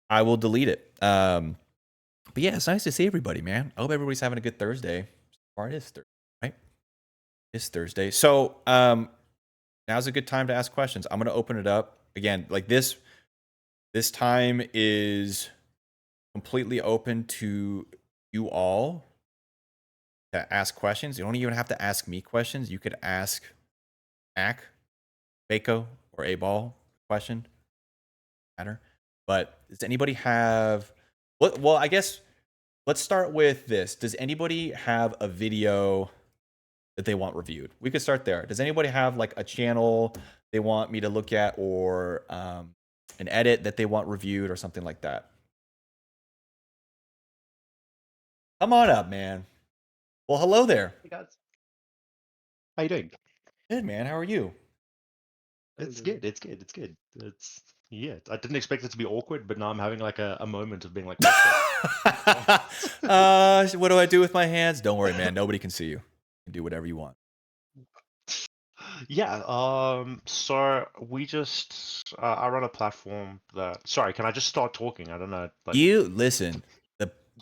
I will delete it. But yeah, it's nice to see everybody, man. I hope everybody's having a good Thursday. Or it is Thursday, right? It's Thursday. So now's a good time to ask questions. I'm gonna open it up. Again, like this time is completely open to you all to ask questions. You don't even have to ask me questions. You could ask Mac, Bako, or A Ball question. Matter. But does anybody have what well, I guess let's start with this. Does anybody have a video that they want reviewed? We could start there. Does anybody have like a channel they want me to look at, or an edit that they want reviewed, or something like that? Come on up, man. Well, hello there. Hey guys, how you doing? Good, man. How are you? It's good. It's good. It's good. It's yeah. I didn't expect it to be awkward, but now I'm having like a moment of being like, oh shit. Oh. What do I do with my hands? Don't worry, man. Nobody can see you. You can do whatever you want. Yeah. So we just I run a platform that. Sorry, can I just start talking? I don't know. Like, You listen.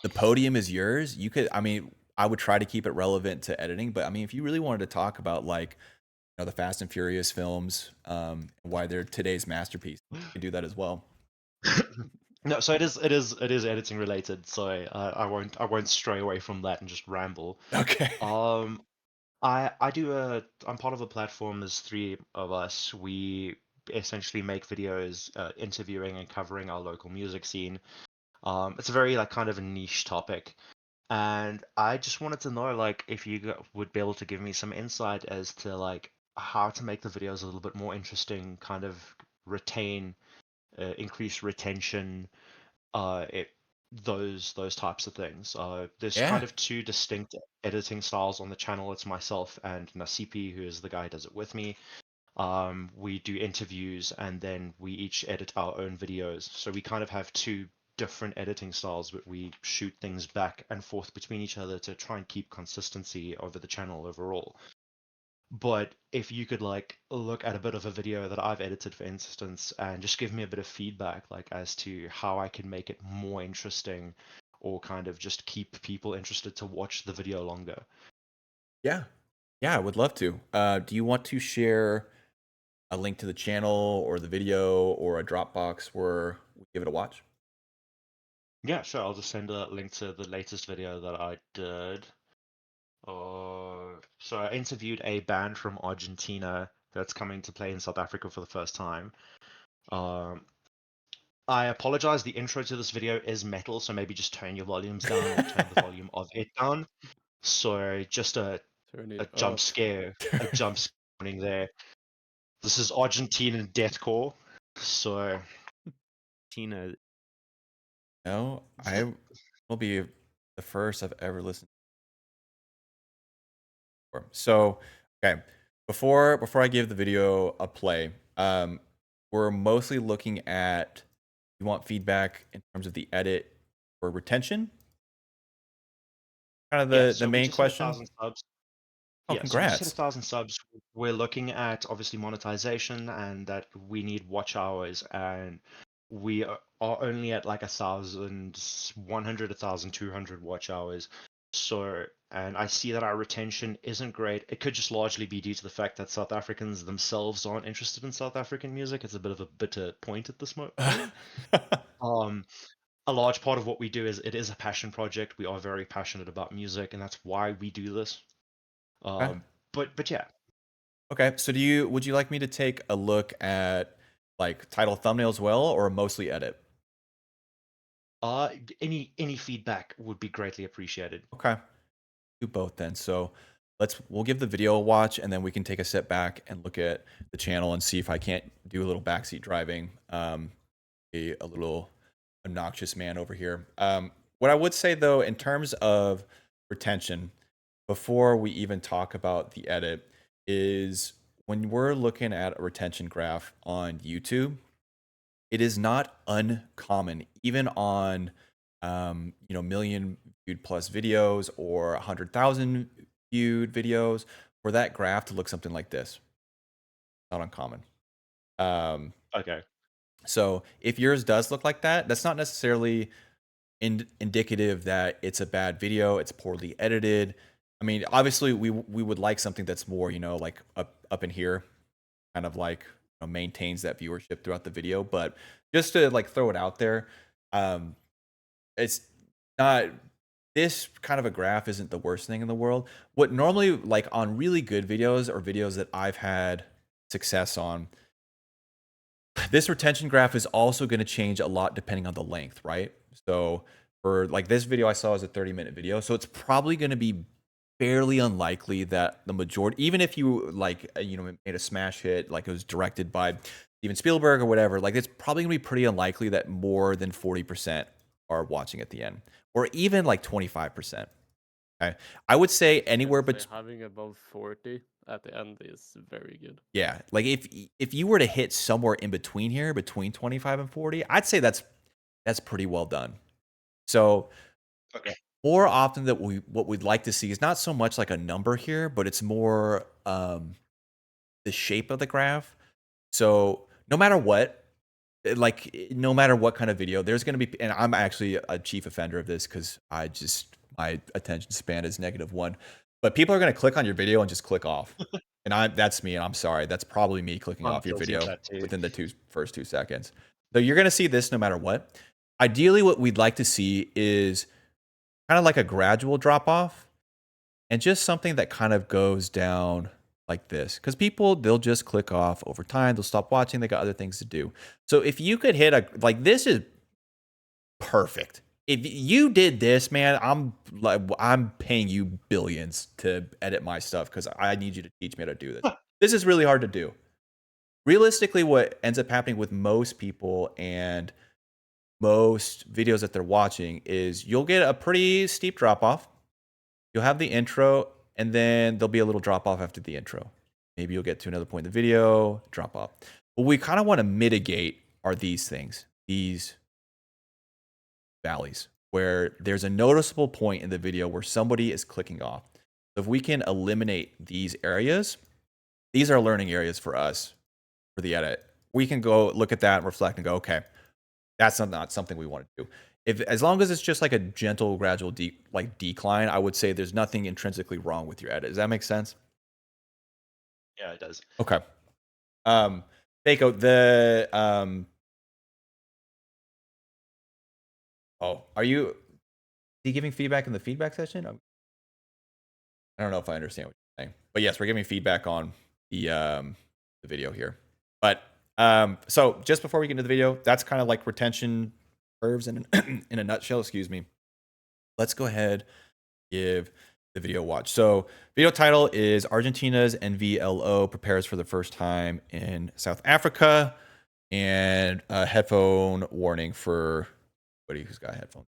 The podium is yours. You could. I mean, I would try to keep it relevant to editing, but I mean, if you really wanted to talk about like the Fast and Furious films, why they're today's masterpiece, you can do that as well. no. So it is editing related. So I won't stray away from that and just ramble. Okay. Um, I'm part of a platform. There's three of us. We essentially make videos interviewing and covering our local music scene. It's a very like kind of a niche topic, and I just wanted to know like if you would be able to give me some insight as to like how to make the videos a little bit more interesting, kind of retain, increase retention, it those types of things. There's kind Yeah. of two distinct editing styles on the channel. It's myself and Nasipi, who is the guy who does it with me. We do interviews and then we each edit our own videos. So we kind of have two different editing styles, but we shoot things back and forth between each other to try and keep consistency over the channel overall. But if you could like look at a bit of a video that I've edited, for instance, and just give me a bit of feedback, like as to how I can make it more interesting or kind of just keep people interested to watch the video longer. Yeah. Yeah, I would love to. Do you want to share a link to the channel or the video or a Dropbox where we give it a watch? Yeah, sure. I'll just send a link to the latest video that I did. So I interviewed a band from Argentina that's coming to play in South Africa for the first time. Um, I apologize, the intro to this video is metal, so maybe just turn your volumes down or turn the volume of it down. So just Turn a it jump up. scare, a jump scaring there. This is Argentinian deathcore. So Tina, No, I will be the first I've ever listened to. So, okay, before I give the video a play, we're mostly looking at you want feedback in terms of the edit or retention, kind of yeah, the so we main just hit a question. thousand subs. Oh, Yeah, so we just hit a congrats. thousand subs. We're looking at obviously monetization and that we need watch hours, and we are only at like 1,100, 1,200 watch hours. So, and I see that our retention isn't great. It could just largely be due to the fact that South Africans themselves aren't interested in South African music. It's a bit of a bitter point at this point. Um, a large part of what we do is it is a passion project. We are very passionate about music, and that's why we do this. Okay. But yeah. Okay. So would you like me to take a look at like title thumbnail as well, or mostly edit? Any feedback would be greatly appreciated. Okay. Do both then. So we'll give the video a watch, and then we can take a step back and look at the channel and see if I can't do a little backseat driving. A little obnoxious man over here. What I would say though, in terms of retention, before we even talk about the edit, is when we're looking at a retention graph on YouTube, it is not uncommon, even on million viewed plus videos or 100,000 viewed videos, for that graph to look something like this. Not uncommon. Um, Okay. So if yours does look like that, that's not necessarily indicative that it's a bad video, it's poorly edited. I mean, obviously we would like something that's more, like up in here, kind of like maintains that viewership throughout the video. But just to like throw it out there, um, it's not, this kind of a graph isn't the worst thing in the world. What normally, like on really good videos or videos that I've had success on, this retention graph is also going to change a lot depending on the length, right? So for like this video I saw is a 30-minute video, so it's probably going to be fairly unlikely that the majority, even if you like made a smash hit, like it was directed by Steven Spielberg or whatever, like it's probably going to be pretty unlikely that more than 40% are watching at the end, or even like 25%. Okay, I would say anywhere I'd say but having above 40 at the end is very good. yeah, like if you were to hit somewhere in between here, between 25 and 40, I'd say that's pretty well done. So Okay. more often that what we'd like to see is not so much like a number here, but it's more the shape of the graph. So no matter what, no matter what kind of video, there's going to be, and I'm actually a chief offender of this because my attention span is -1. But people are going to click on your video and just click off. And that's me, and I'm sorry. That's probably me clicking I'm off your guilty of video that too. within the first 2 seconds. So you're going to see this no matter what. Ideally, what we'd like to see is kind of like a gradual drop off and just something that kind of goes down like this. Because people, they'll just click off over time. They'll stop watching. They got other things to do. So if you could hit like this is perfect. If you did this, man, I'm paying you billions to edit my stuff because I need you to teach me how to do this. This is really hard to do. Realistically, what ends up happening with most people and most videos that they're watching is you'll get a pretty steep drop off. You'll have the intro, and then there'll be a little drop off after the intro. Maybe you'll get to another point in the video, drop off. What we kind of want to mitigate are these things, these valleys, where there's a noticeable point in the video where somebody is clicking off. So if we can eliminate these areas, these are learning areas for us for the edit. We can go look at that and reflect and go, okay, that's not something we want to do. As long as it's just like a gentle, gradual decline, I would say there's nothing intrinsically wrong with your edit. Does that make sense? Yeah, it does. Okay. Keiko, are you giving feedback in the feedback session? I don't know if I understand what you're saying, but yes, we're giving feedback on the video here. But so just before we get into the video, that's kind of like retention curves in in a nutshell. Excuse me. Let's go ahead, give the video a watch. So video title is Argentina's NVLO prepares for the first time in South Africa, and a headphone warning for anybody who's got headphones.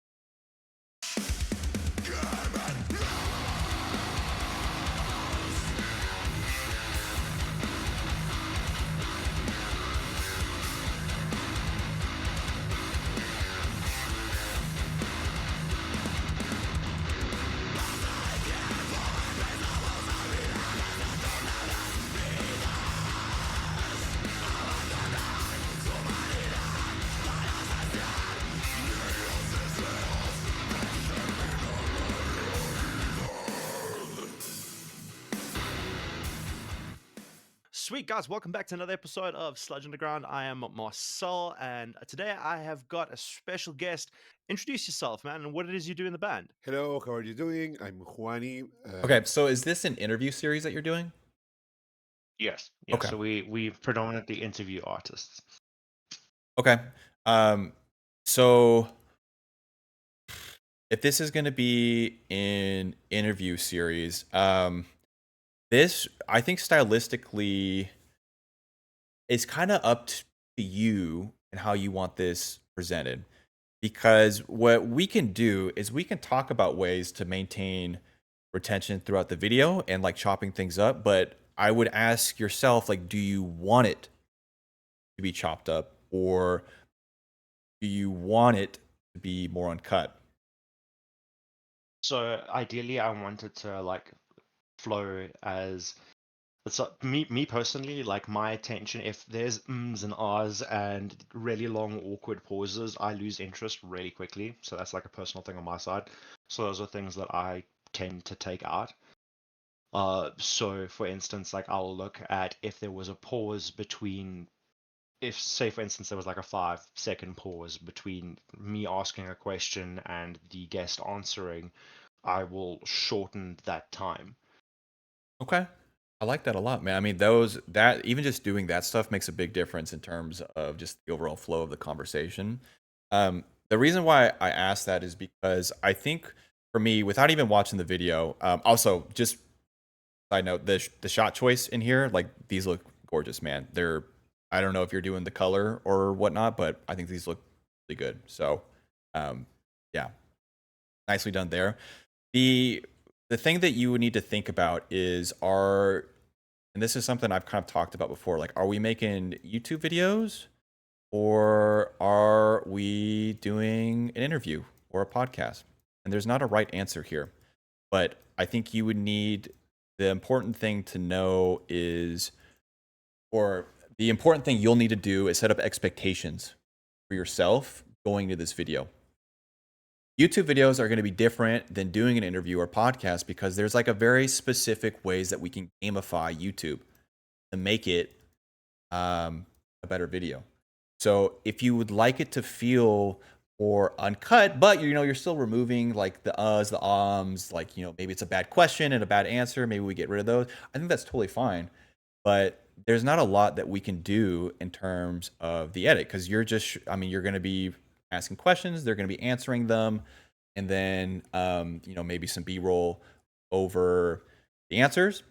Sweet guys, welcome back to another episode of Sludge Underground. I am Marcel, and today I have got a special guest. Introduce yourself, man, and what it is you do in the band. Hello, how are you doing? I'm Juani. Okay, so is this an interview series that you're doing? Yes. Yeah. Okay. So we predominantly interview artists. Okay. So if this is going to be an interview series, this, I think stylistically is kind of up to you and how you want this presented. Because what we can do is we can talk about ways to maintain retention throughout the video and like chopping things up. But I would ask yourself, like, do you want it to be chopped up, or do you want it to be more uncut? So ideally, I want it to like flow as It's me personally, like my attention, if there's ums and ahs and really long awkward pauses, I lose interest really quickly. So that's like a personal thing on my side. So those are things that I tend to take out. So for instance, like I'll look at if there was a pause between, if say for instance there was like a 5-second pause between me asking a question and the guest answering, I will shorten that time. Okay. I like that a lot, man. I mean, that even just doing that stuff makes a big difference in terms of just the overall flow of the conversation. The reason why I asked that is because I think for me, without even watching the video, also just side note, the shot choice in here, like these look gorgeous, man. I don't know if you're doing the color or whatnot, but I think these look really good. So, um, yeah, nicely done there. The thing that you would need to think about is and this is something I've kind of talked about before, like are we making YouTube videos or are we doing an interview or a podcast? And there's not a right answer here. But I think you would need the important thing to know is or the important thing you'll need to do is set up expectations for yourself going to this video. YouTube videos are going to be different than doing an interview or podcast because there's like a very specific ways that we can gamify YouTube to make it a better video. So if you would like it to feel more uncut, but you're still removing like the uhs, the ums, like maybe it's a bad question and a bad answer, maybe we get rid of those. I think that's totally fine. But there's not a lot that we can do in terms of the edit because you're going to be asking questions, they're going to be answering them, and then maybe some B-roll over the answers.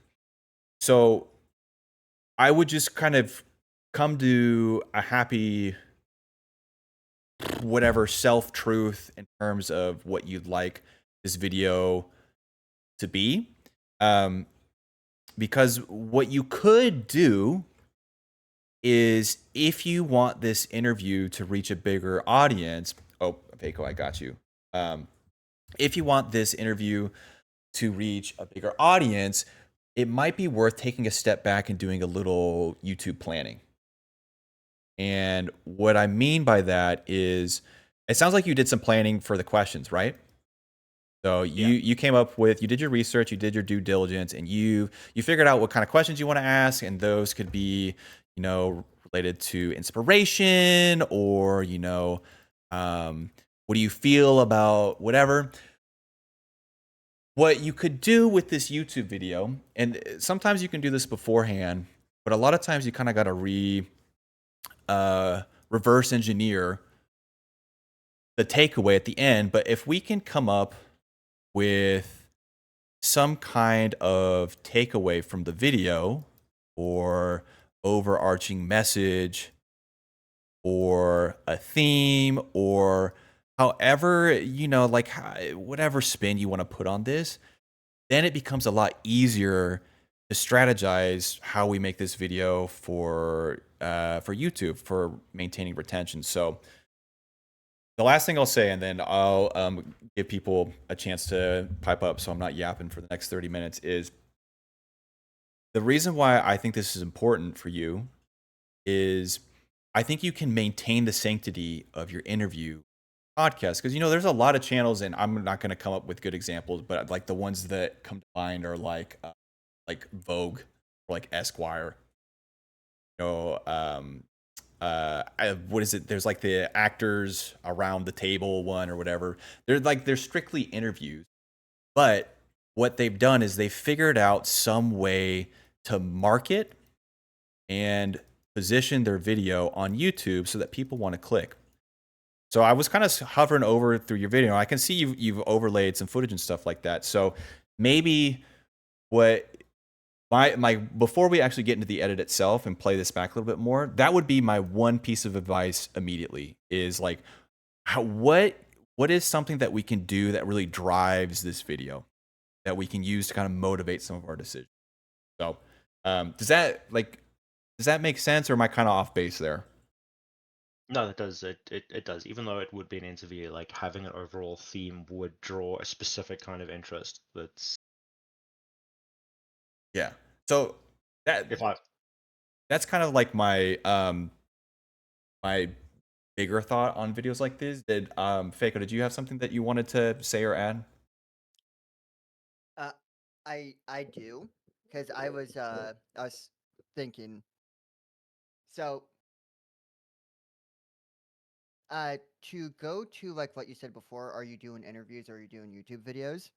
So I would just kind of come to a happy whatever self-truth in terms of what you'd like this video to be. Because what you could do is if you want this interview to reach a bigger audience. Oh, Peiko, I got you. If you want this interview to reach a bigger audience, it might be worth taking a step back and doing a little YouTube planning. And what I mean by that is, it sounds like you did some planning for the questions, right? So you came up with, you did your research, you did your due diligence, and you figured out what kind of questions you want to ask, and those could be, related to inspiration or, what do you feel about whatever. What you could do with this YouTube video, and sometimes you can do this beforehand, but a lot of times you kind of got to reverse engineer the takeaway at the end. But if we can come up with some kind of takeaway from the video or overarching message or a theme or however, like whatever spin you want to put on this, then it becomes a lot easier to strategize how we make this video for YouTube for maintaining retention. So the last thing I'll say, and then I'll give people a chance to pipe up so I'm not yapping for the next 30 minutes, is the reason why I think this is important for you is I think you can maintain the sanctity of your interview podcast. Because, there's a lot of channels, and I'm not going to come up with good examples, but like the ones that come to mind are like Vogue or like Esquire. What is it? There's like the actors around the table one or whatever. They're strictly interviews, but what they've done is they've figured out some way to market and position their video on YouTube so that people want to click. So I was kind of hovering over through your video. I can see you've overlaid some footage and stuff like that. So maybe what my before we actually get into the edit itself and play this back a little bit more, that would be my one piece of advice immediately is like, what is something that we can do that really drives this video that we can use to kind of motivate some of our decisions. So does that make sense, or am I kind of off base there? No, that does. It does. Even though it would be an interview, like having an overall theme would draw a specific kind of interest. Yeah. So If I that's kind of like my bigger thought on videos like this. Did Faco, did you have something that you wanted to say or add? Uh, I do, because I was thinking. So, to go to like what you said before, are you doing interviews or are you doing YouTube videos?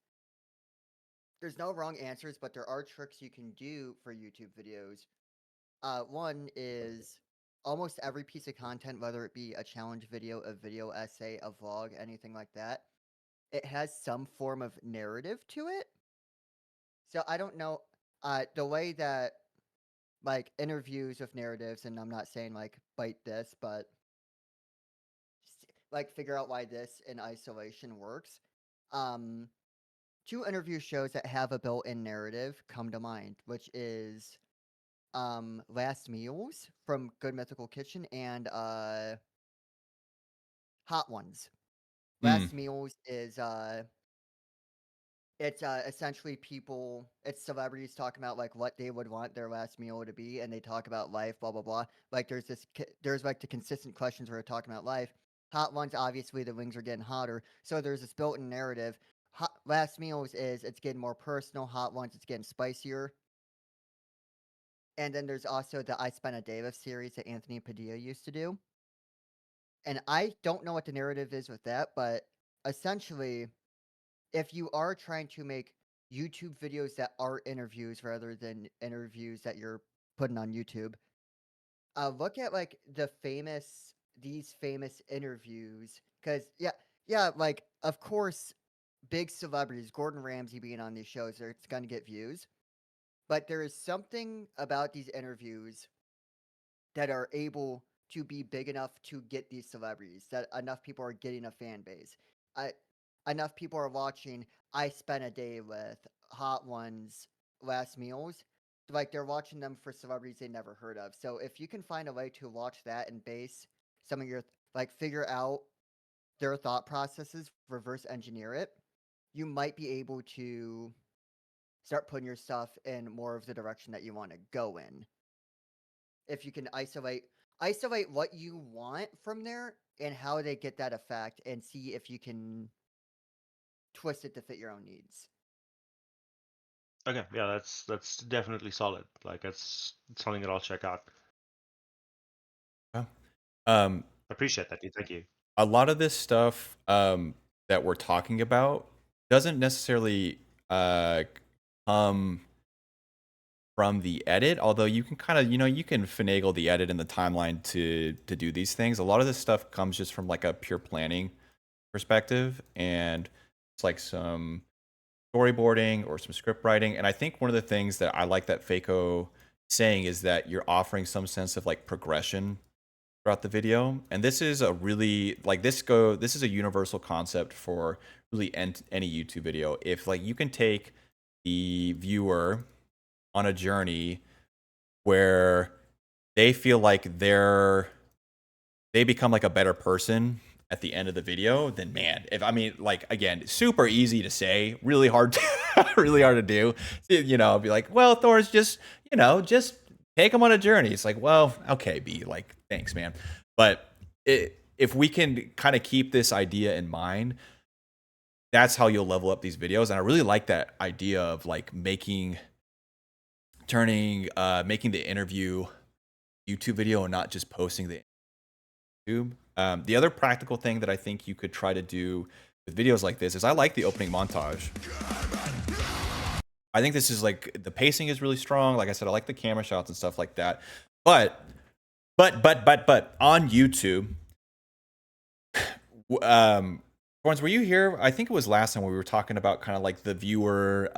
There's no wrong answers, but there are tricks you can do for YouTube videos. One is almost every piece of content, whether it be a challenge video, a video essay, a vlog, anything like that, it has some form of narrative to it. So I don't know, the way that like interviews with narratives, and I'm not saying like bite this, but like figure out why this in isolation works. Um, two interview shows that have a built-in narrative come to mind, which is Last Meals from Good Mythical Kitchen and Hot Ones. Mm. Last Meals is it's essentially people, it's celebrities talking about like what they would want their last meal to be, and they talk about life, blah blah blah. Like there's like the consistent questions where they're talking about life. Hot Ones, obviously the wings are getting hotter, so there's this built-in narrative. Last Meals is it's getting more personal. Hot Ones, it's getting spicier. And then there's also the I Spent a Day with series that Anthony Padilla used to do. And I don't know what the narrative is with that, but essentially, if you are trying to make YouTube videos that are interviews rather than interviews that you're putting on YouTube, look at like these famous interviews. Because, yeah, like, of course, big celebrities, Gordon Ramsay being on these shows, it's going to get views. But there is something about these interviews that are able to be big enough to get these celebrities, that enough people are getting a fan base. I, enough people are watching I Spent a Day with Hot Ones Last Meals. Like they're watching them for celebrities they never heard of. So if you can find a way to watch that and base some of your like figure out their thought processes, reverse engineer it, you might be able to start putting your stuff in more of the direction that you want to go in. If you can isolate what you want from there and how they get that effect, and see if you can twist it to fit your own needs. Okay, yeah, that's definitely solid. Like that's something that I'll check out. Yeah. Um, Appreciate that, dude. Thank you. a lot of this stuff that we're talking about doesn't necessarily come from the edit, although you can kind of, you can finagle the edit and the timeline to do these things. A lot of this stuff comes just from like a pure planning perspective, and it's like some storyboarding or some script writing. And I think one of the things that I like that Faco saying is that you're offering some sense of like progression throughout the video. And this is a really like this is a universal concept for really any YouTube video. If like you can take the viewer on a journey where they feel like they become like a better person at the end of the video, then man, if I mean, like, again, super easy to say, really hard really hard to do, be like, well, Thor's just take them on a journey. It's like, well, okay, B, like, thanks, man. But if we can kind of keep this idea in mind, that's how you'll level up these videos. And I really like that idea of like making the interview YouTube video and not just posting the YouTube. The other practical thing that I think you could try to do with videos like this is I like the opening montage. I think this is like the pacing is really strong. Like I said, I like the camera shots and stuff like that. But on YouTube, Torrance, were you here? I think it was last time when we were talking about kind of like the viewer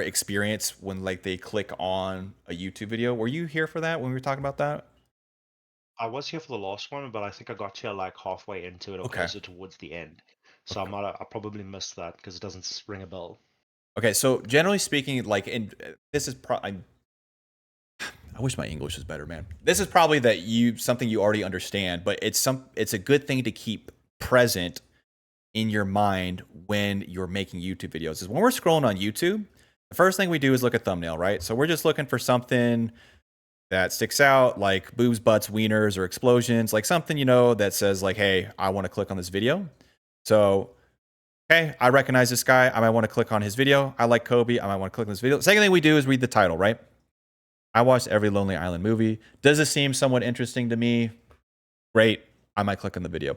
experience when like they click on a YouTube video. Were you here for that when we were talking about that? I was here for the last one, but I think I got here like halfway into it or Okay. closer towards the end. So Okay. I probably missed that because it doesn't ring a bell. Okay, so generally speaking, like, this is I wish my English was better, man. This is probably something you already understand, but it's a good thing to keep present in your mind when you're making YouTube videos. Is when we're scrolling on YouTube, the first thing we do is look at thumbnail, right? So we're just looking for something that sticks out, like boobs, butts, wieners, or explosions, like something, that says like, hey, I want to click on this video. So, okay, I recognize this guy. I might want to click on his video. I like Kobe. I might want to click on this video. Second thing we do is read the title, right? I watched every Lonely Island movie. Does it seem somewhat interesting to me? Great. I might click on the video.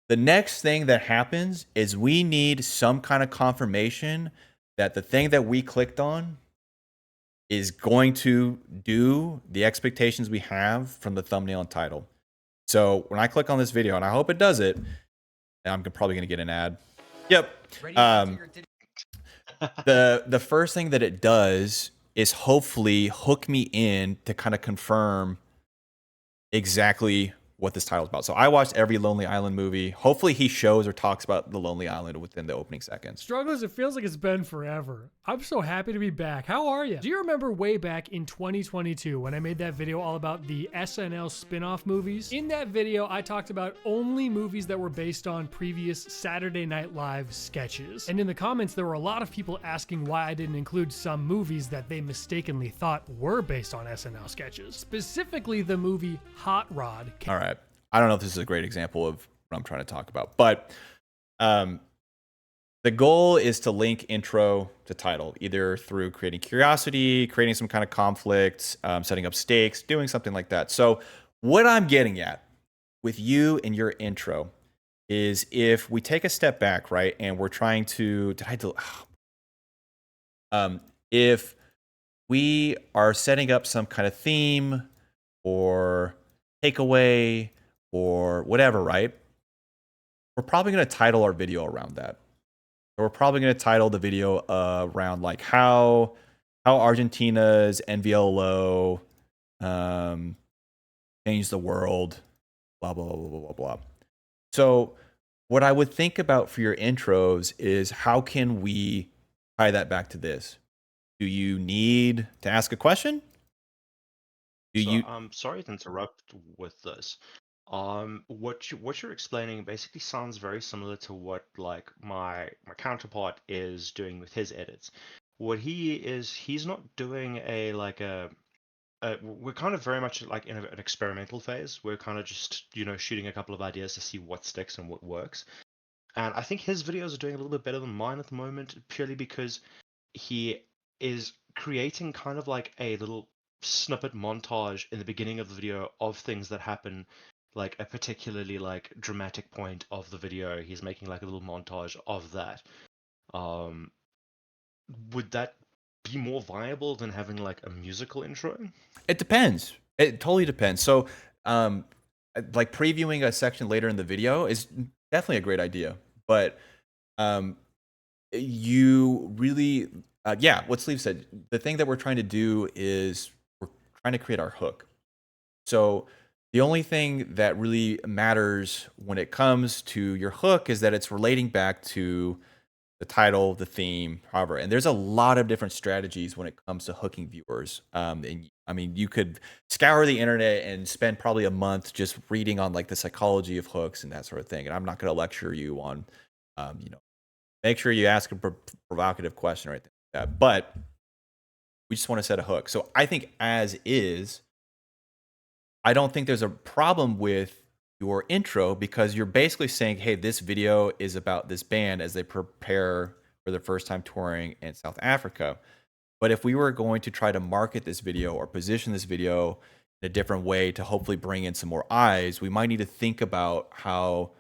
The next thing that happens is we need some kind of confirmation that the thing that we clicked on is going to do the expectations we have from the thumbnail and title. So when I click on this video, and I hope it does it, and I'm probably going to get an ad. Yep. The first thing that it does is hopefully hook me in to kind of confirm exactly what this title is about. So I watched every Lonely Island movie. Hopefully he shows or talks about the Lonely Island within the opening seconds. Strugglers, it feels like it's been forever. I'm so happy to be back. How are you? Do you remember way back in 2022 when I made that video all about the SNL spin-off movies? In that video, I talked about only movies that were based on previous Saturday Night Live sketches. And in the comments, there were a lot of people asking why I didn't include some movies that they mistakenly thought were based on SNL sketches. Specifically, the movie Hot Rod. All right. I don't know if this is a great example of what I'm trying to talk about, but the goal is to link intro to title, either through creating curiosity, creating some kind of conflict, setting up stakes, doing something like that. So what I'm getting at with you and your intro is if we take a step back, right, and we're trying to, if we are setting up some kind of theme or takeaway or whatever, right? We're probably going to title our video around that. Or we're probably going to title the video around like how Argentina's NVLO changed the world, blah, blah, blah, blah, blah, blah. So what I would think about for your intros is how can we tie that back to this? Do you need to ask a question? I'm sorry to interrupt with this. What you're explaining basically sounds very similar to what like my counterpart is doing with his edits. What he's not doing we're kind of very much like in an experimental phase. We're kind of just shooting a couple of ideas to see what sticks and what works. And I think his videos are doing a little bit better than mine at the moment, purely because he is creating kind of like a little snippet montage in the beginning of the video of things that happen, like a particularly like dramatic point of the video. He's making like a little montage of that. Would that be more viable than having like a musical intro? It depends. It totally depends. So, like previewing a section later in the video is definitely a great idea. But you really, what Sleeve said, the thing that we're trying to do is we're trying to create our hook. So the only thing that really matters when it comes to your hook is that it's relating back to the title, the theme, however. And there's a lot of different strategies when it comes to hooking viewers. And I mean, you could scour the internet and spend probably a month just reading on like the psychology of hooks and that sort of thing. And I'm not going to lecture you on, make sure you ask a provocative question or anything like that. But we just want to set a hook. So I think as is, I don't think there's a problem with your intro because you're basically saying, hey, this video is about this band as they prepare for their first time touring in South Africa. But if we were going to try to market this video or position this video in a different way to hopefully bring in some more eyes, we might need to think about how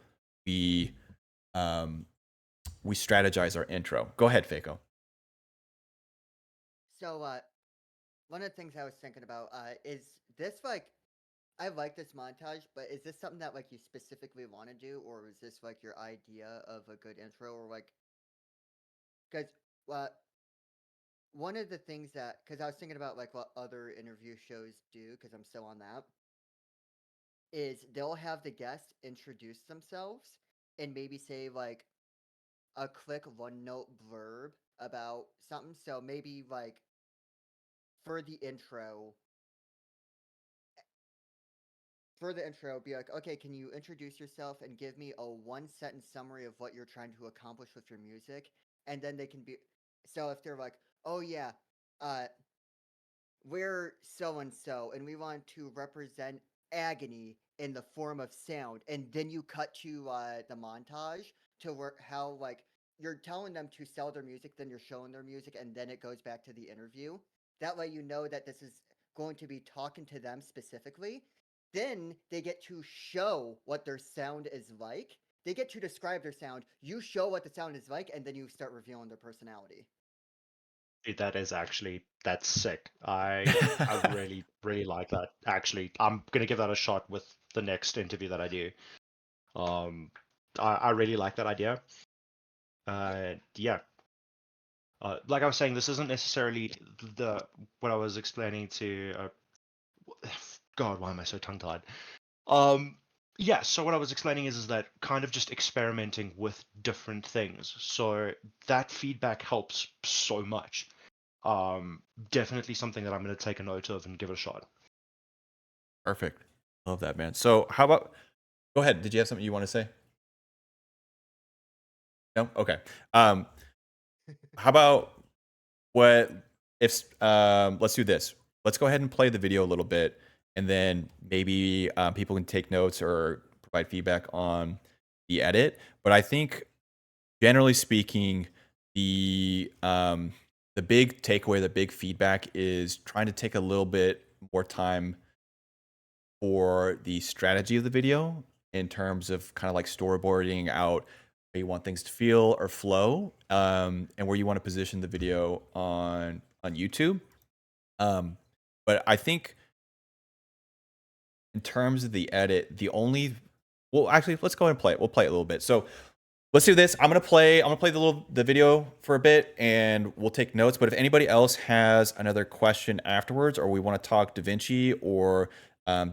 we strategize our intro. Go ahead, Faco. So, one of the things I was thinking about is this like, I like this montage, but is this something that like you specifically want to do, or is this like your idea of a good intro, or like, because one of the things that, because I was thinking about like what other interview shows do, because I'm still on that, is they'll have the guest introduce themselves and maybe say like a quick one note blurb about something. So maybe like for the intro, be like, okay, can you introduce yourself and give me a 1-sentence summary of what you're trying to accomplish with your music? And then they can be, so if they're like, oh yeah, uh, we're so and so, and we want to represent agony in the form of sound, and then you cut to the montage to where how like you're telling them to sell their music, then you're showing their music, and then it goes back to the interview. That way, you know that this is going to be talking to them specifically. Then they get to show what their sound is like. They get to describe their sound. You show what the sound is like, and then you start revealing their personality. Dude, that's sick. I really like that. Actually, I'm gonna give that a shot with the next interview that I do. I really like that idea. Yeah. Like I was saying, this isn't necessarily the what I was explaining to. God, why am I so tongue-tied? Yeah. So what I was explaining is that kind of just experimenting with different things. So that feedback helps so much. Definitely something that I'm going to take a note of and give it a shot. Perfect. Love that, man. So how about, go ahead. Did you have something you want to say? No? Okay. How about what if, let's do this. Let's go ahead and play the video a little bit, and then maybe people can take notes or provide feedback on the edit. But I think, generally speaking, the big takeaway, the big feedback is trying to take a little bit more time for the strategy of the video in terms of kind of like storyboarding out where you want things to feel or flow, and where you want to position the video on YouTube. But I think in terms of the edit, well, actually, let's go ahead and play it. We'll play it a little bit. So let's do this. I'm gonna play the video for a bit, and we'll take notes. But if anybody else has another question afterwards, or we want to talk DaVinci or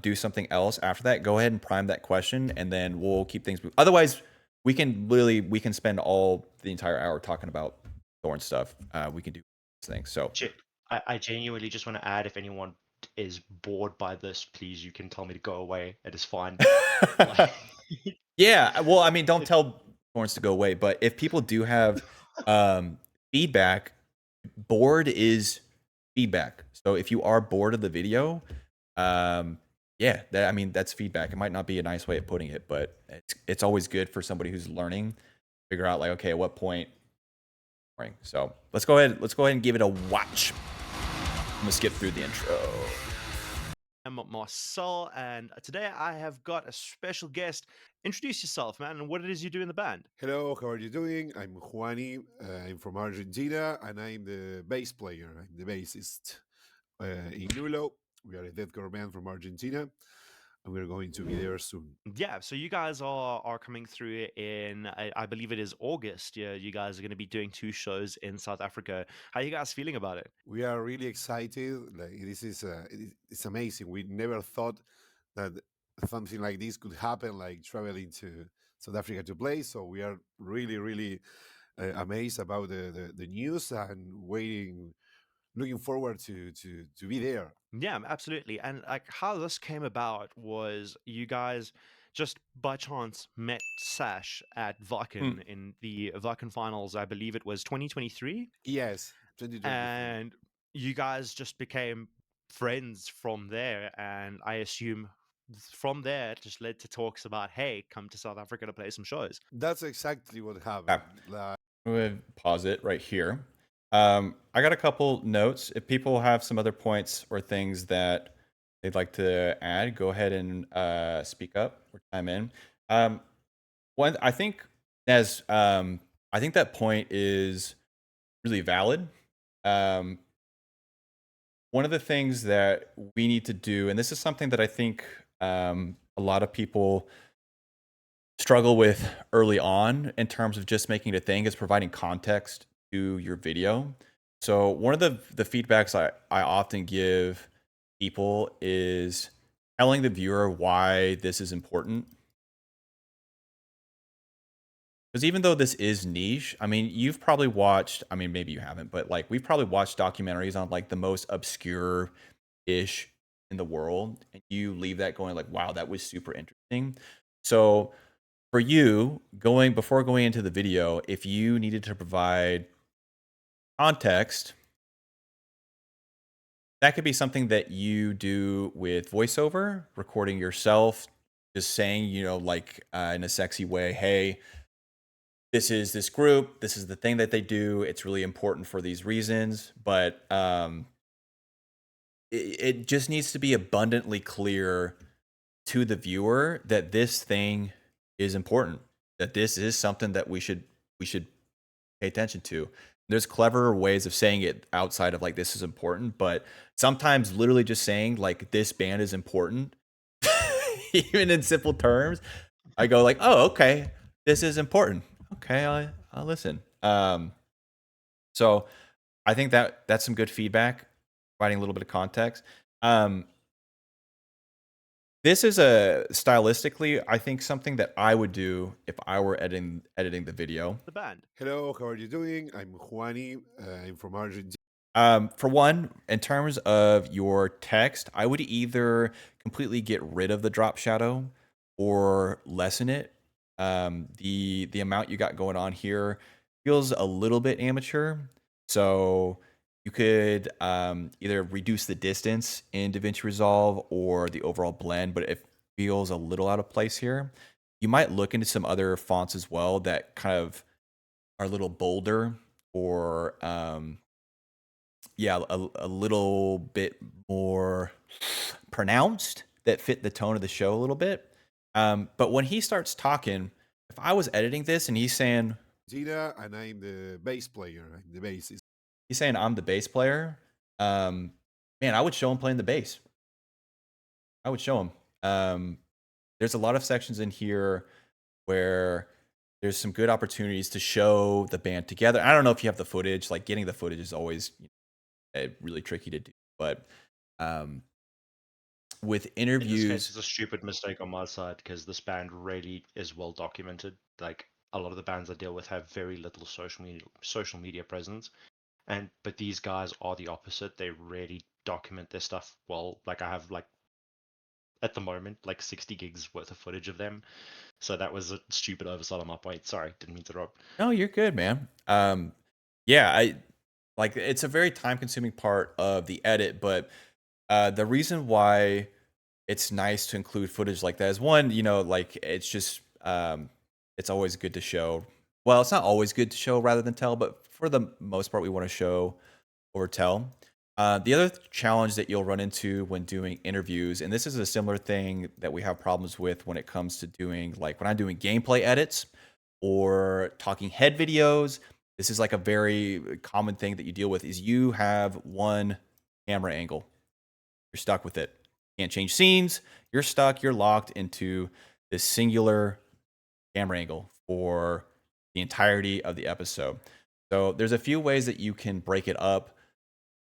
do something else after that, go ahead and prime that question, and then we'll keep things moving. Otherwise, we can spend all the entire hour talking about Thorn stuff. We can do these things. So I genuinely just want to add, if anyone is bored by this, please, you can tell me to go away. It is fine. yeah, well, I mean, don't tell Thorns to go away, but if people do have feedback, bored is feedback. So if you are bored of the video, yeah, I mean, that's feedback. It might not be a nice way of putting it, but it's always good for somebody who's learning to figure out, like, okay, at what point. So let's go ahead and give it a watch. I'm gonna skip through the intro. I'm Marcel, and today I have got a special guest. Introduce yourself, man, and what it is you do in the band. Hello, how are you doing? I'm Juani. I'm from Argentina, and I'm the bass player. I'm the bassist in Nulo. We are a deathcore band from Argentina, and we're going to be there soon. Yeah, so you guys are coming through in, I believe it is August. Yeah, you guys are going to be doing 2 shows in South Africa. How are you guys feeling about it? We are really excited. Like it's amazing. We never thought that something like this could happen, like traveling to South Africa to play. So we are really amazed about the news and looking forward to be there. Yeah, absolutely. And like how this came about was you guys just by chance met Sash at Vakken in the Vakken finals. I believe it was 2023. Yes, 2023. And you guys just became friends from there. And I assume from there it just led to talks about, hey, come to South Africa to play some shows. That's exactly what happened. Like, I'm gonna pause it right here. I got a couple notes. If people have some other points or things that they'd like to add, go ahead and speak up or chime in. One, I think I think that point is really valid. One of the things that we need to do, and this is something that I think a lot of people struggle with early on in terms of just making it a thing, is providing context to your video. So one of the feedbacks I often give people is telling the viewer why this is important. Because even though this is niche, I mean, you've probably watched, I mean, maybe you haven't, but like we've probably watched documentaries on like the most obscure-ish in the world, and you leave that going like, wow, that was super interesting. So for you, before going into the video, if you needed to provide context that could be something that you do with voiceover, recording yourself, just saying, like in a sexy way, hey, this is this group, this is the thing that they do. It's really important for these reasons, but it just needs to be abundantly clear to the viewer that this thing is important, that this is something that we should pay attention to. There's cleverer ways of saying it outside of like this is important, but sometimes literally just saying like this band is important, even in simple terms, I go like, oh, okay, this is important. Okay, I'll listen. So I think that's some good feedback, providing a little bit of context. This is stylistically, I think, something that I would do if I were editing the video. The band. Hello, how are you doing? I'm Juani. I'm from Argentina. For one, in terms of your text, I would either completely get rid of the drop shadow or lessen it. The amount you got going on here feels a little bit amateur, so you could either reduce the distance in DaVinci Resolve or the overall blend, but it feels a little out of place here. You might look into some other fonts as well that kind of are a little bolder or a little bit more pronounced that fit the tone of the show a little bit. But when he starts talking, if I was editing this and he's saying, Gina, and I'm the bass player. I'm the bassist. he's saying I'm the bass player, man, I would show him playing the bass. I would show him. There's a lot of sections in here where there's some good opportunities to show the band together. I don't know if you have the footage. Like getting the footage is always really tricky to do, but with interviews, In this case, it's a stupid mistake on my side because this band really is well documented. Like a lot of the bands I deal with have very little social media presence, but these guys are the opposite. They really document their stuff well. Like I have at the moment 60 gigs worth of footage of them. So that was a stupid oversight on my point. Sorry, didn't mean to interrupt. No, you're good, man. Yeah, it's a very time consuming part of the edit, but the reason why it's nice to include footage like that is one, it's just it's always good to show. Well, it's not always good to show rather than tell, but for the most part, we want to show over tell. The other challenge that you'll run into when doing interviews, and this is a similar thing that we have problems with when it comes to doing, like when I'm doing gameplay edits or talking head videos, this is like a very common thing that you deal with is you have one camera angle. You're stuck with it. Can't change scenes. You're stuck. You're locked into this singular camera angle for the entirety of the episode. So there's a few ways that you can break it up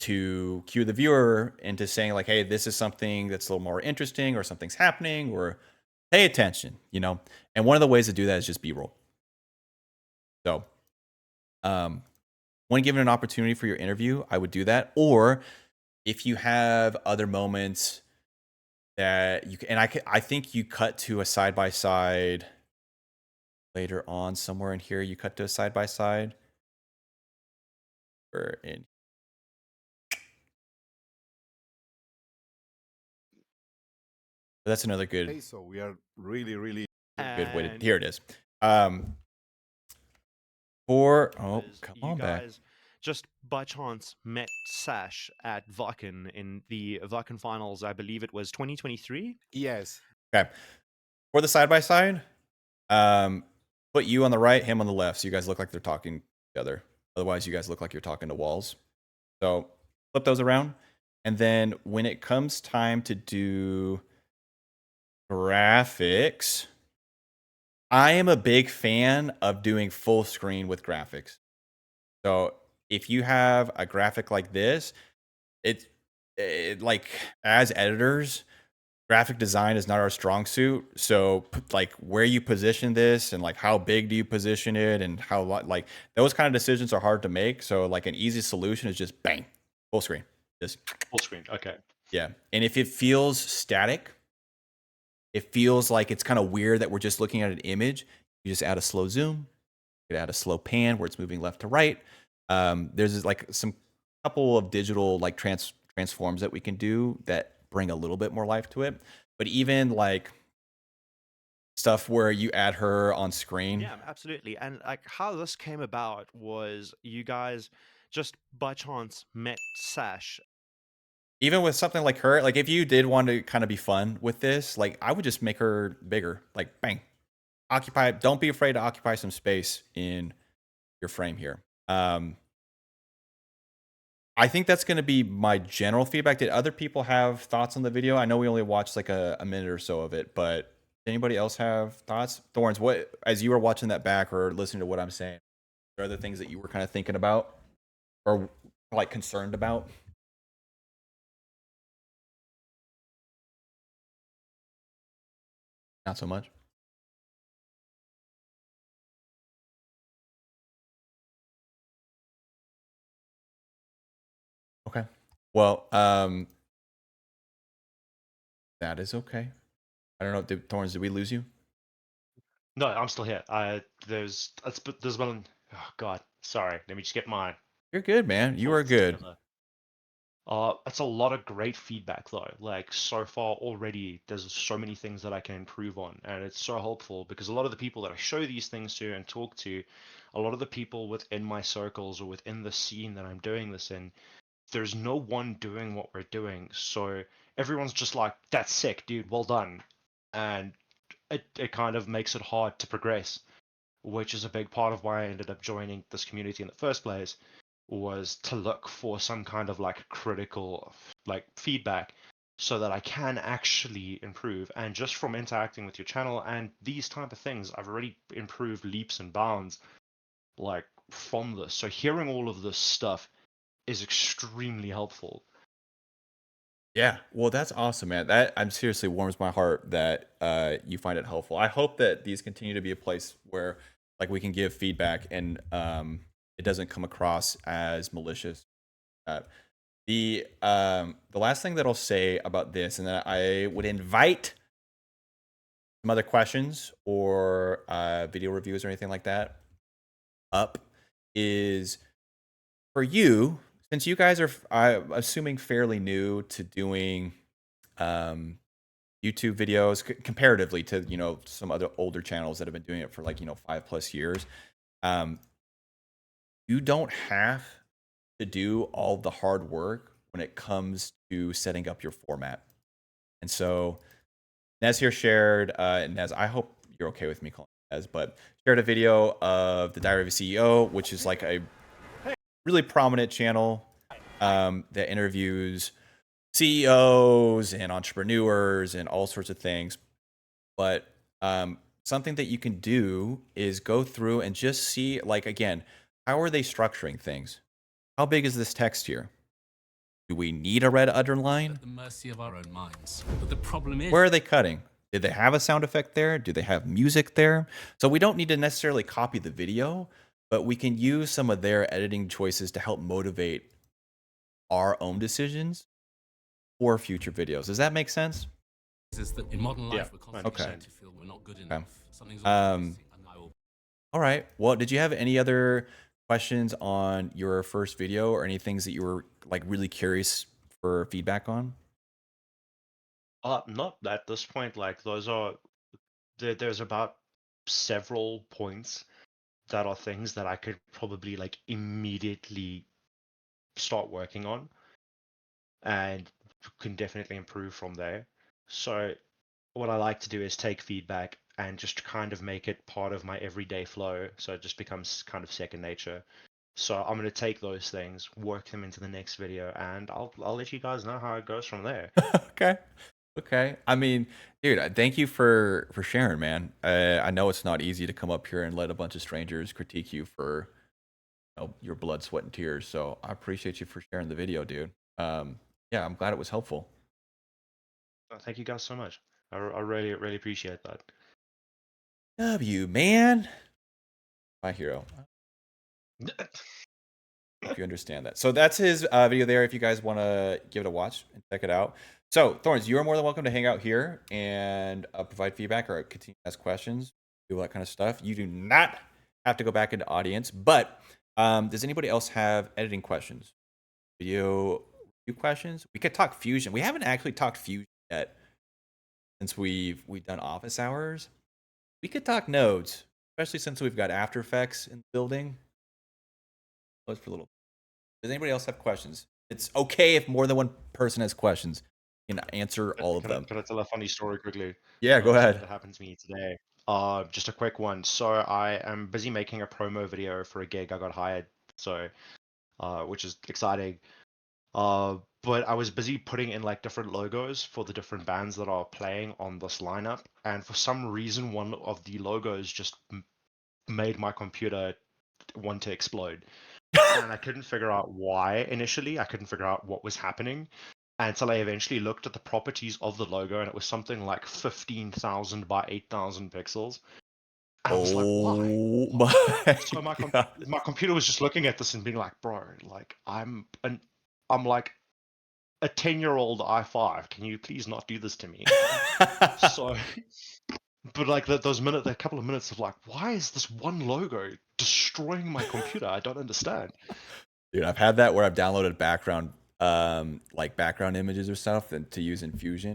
to cue the viewer into saying like, hey, this is something that's a little more interesting or something's happening or pay attention, And one of the ways to do that is just B-roll. So when given an opportunity for your interview, I would do that. Or if you have other moments that you can, and I think you cut to a side-by-side later on somewhere in here, you cut to a side-by-side. Or in that's another good. Okay, so we are really, really good way to. And Here it is. Come on back. guys just by chance met Sash at Viken in the Viken finals. I believe it was 2023. yes. Okay. For the side by side, put you on the right, him on the left, so you guys look like they're talking together. Otherwise, you guys look like you're talking to walls. So flip those around, and then when it comes time to do graphics, I am a big fan of doing full screen with graphics. So if you have a graphic like this, it like as editors, graphic design is not our strong suit. So like where you position this and like how big do you position it and how like those kind of decisions are hard to make. So like an easy solution is just bang, full screen. Just full screen. Okay. Yeah. And if it feels static, it feels like it's kind of weird that we're just looking at an image, you just add a slow zoom, you add a slow pan where it's moving left to right. There's like some couple of digital like transforms that we can do that bring a little bit more life to it. But even like stuff where you add her on screen. Yeah, absolutely. And like how this came about was you guys just by chance met Sash. Even with something like her, like if you did want to kind of be fun with this, like I would just make her bigger. Like bang, occupy. Don't be afraid to occupy some space in your frame here. I think that's going to be my general feedback. Did other people have thoughts on the video? I know we only watched like a minute or so of it, but did anybody else have thoughts? Thorns, what, as you were watching that back or listening to what I'm saying, are there things that you were kind of thinking about or like concerned about? Not so much. Okay. Well, that is okay. I don't know, Thorns, did we lose you? No, I'm still here. There's one. Oh God, sorry. Let me just get my You're good, man. You are thoughts good. together. It's a lot of great feedback though. Like so far already, there's so many things that I can improve on, and it's so helpful because a lot of the people that I show these things to and talk to, a lot of the people within my circles or within the scene that I'm doing this in, there's no one doing what we're doing. So everyone's just like, "That's sick, dude. Well done," and it kind of makes it hard to progress, which is a big part of why I ended up joining this community in the first place, was to look for some kind of like critical like feedback so that I can actually improve. And just from interacting with your channel and these type of things, I've already improved leaps and bounds like from this. So hearing all of this stuff is extremely helpful. Yeah, well, that's awesome, man. That I'm seriously warms my heart that you find it helpful. I hope that these continue to be a place where like we can give feedback and it doesn't come across as malicious. The last thing that I'll say about this, and then I would invite some other questions or video reviews or anything like that up, is for you, since you guys are, I'm assuming, fairly new to doing YouTube videos comparatively to, you know, some other older channels that have been doing it for like, you know, 5+ years. You don't have to do all the hard work when it comes to setting up your format. And so Nez here shared, Nez, I hope you're okay with me calling Nez, but shared a video of the Diary of a CEO, which is like a really prominent channel that interviews CEOs and entrepreneurs and all sorts of things. But something that you can do is go through and just see, like, again, how are they structuring things? How big is this text here? Do we need a red underline? At the mercy of our own minds. But the problem is, where are they cutting? Did they have a sound effect there? Do they have music there? So we don't need to necessarily copy the video, but we can use some of their editing choices to help motivate our own decisions for future videos. Does that make sense? is that in modern life, Yeah, we're constantly 100%. to feel we're not good enough. Something's Um, missing, and I will All right. Well, did you have any other questions on your first video or any things that you were like really curious for feedback on? Not at this point. Like those are there's about several points that are things that I could probably like immediately start working on and can definitely improve from there. So what I like to do is take feedback and just kind of make it part of my everyday flow, so it just becomes kind of second nature. So I'm going to take those things, work them into the next video, and I'll let you guys know how it goes from there. Okay. Okay. I mean, dude, thank you for sharing, man. I know it's not easy to come up here and let a bunch of strangers critique you for, you know, your blood, sweat, and tears. So I appreciate you for sharing the video, dude. Yeah, I'm glad it was helpful. Thank you guys so much. I really appreciate that. W, man. My hero. Hope you understand that. So that's his video there. If you guys want to give it a watch and check it out. So Thorns, you are more than welcome to hang out here and provide feedback or continue to ask questions, do all that kind of stuff. You do not have to go back into audience, but does anybody else have editing questions? Video few questions. We could talk Fusion. We haven't actually talked Fusion yet since we've done office hours. We could talk nodes, especially since we've got After Effects in the building. Close for a little. Does anybody else have questions? It's okay if more than one person has questions. You can answer all of them. Can I tell a funny story quickly? Yeah, go ahead. That happened to me today. Just a quick one. So I am busy making a promo video for a gig I got hired. So, which is exciting. But I was busy putting in like different logos for the different bands that are playing on this lineup, and for some reason, one of the logos just made my computer want to explode. And I couldn't figure out why initially. I couldn't figure out what was happening until I eventually looked at the properties of the logo, and it was something like 15,000 by 8,000 pixels. And I was like, why? my So God. my computer was just looking at this and being like, bro, like I'm like a 10-year-old i5. Can you please not do this to me? So, but like that couple of minutes of like, why is this one logo destroying my computer? I don't understand. Dude, I've had that where I've downloaded background like background images or stuff to use in Fusion.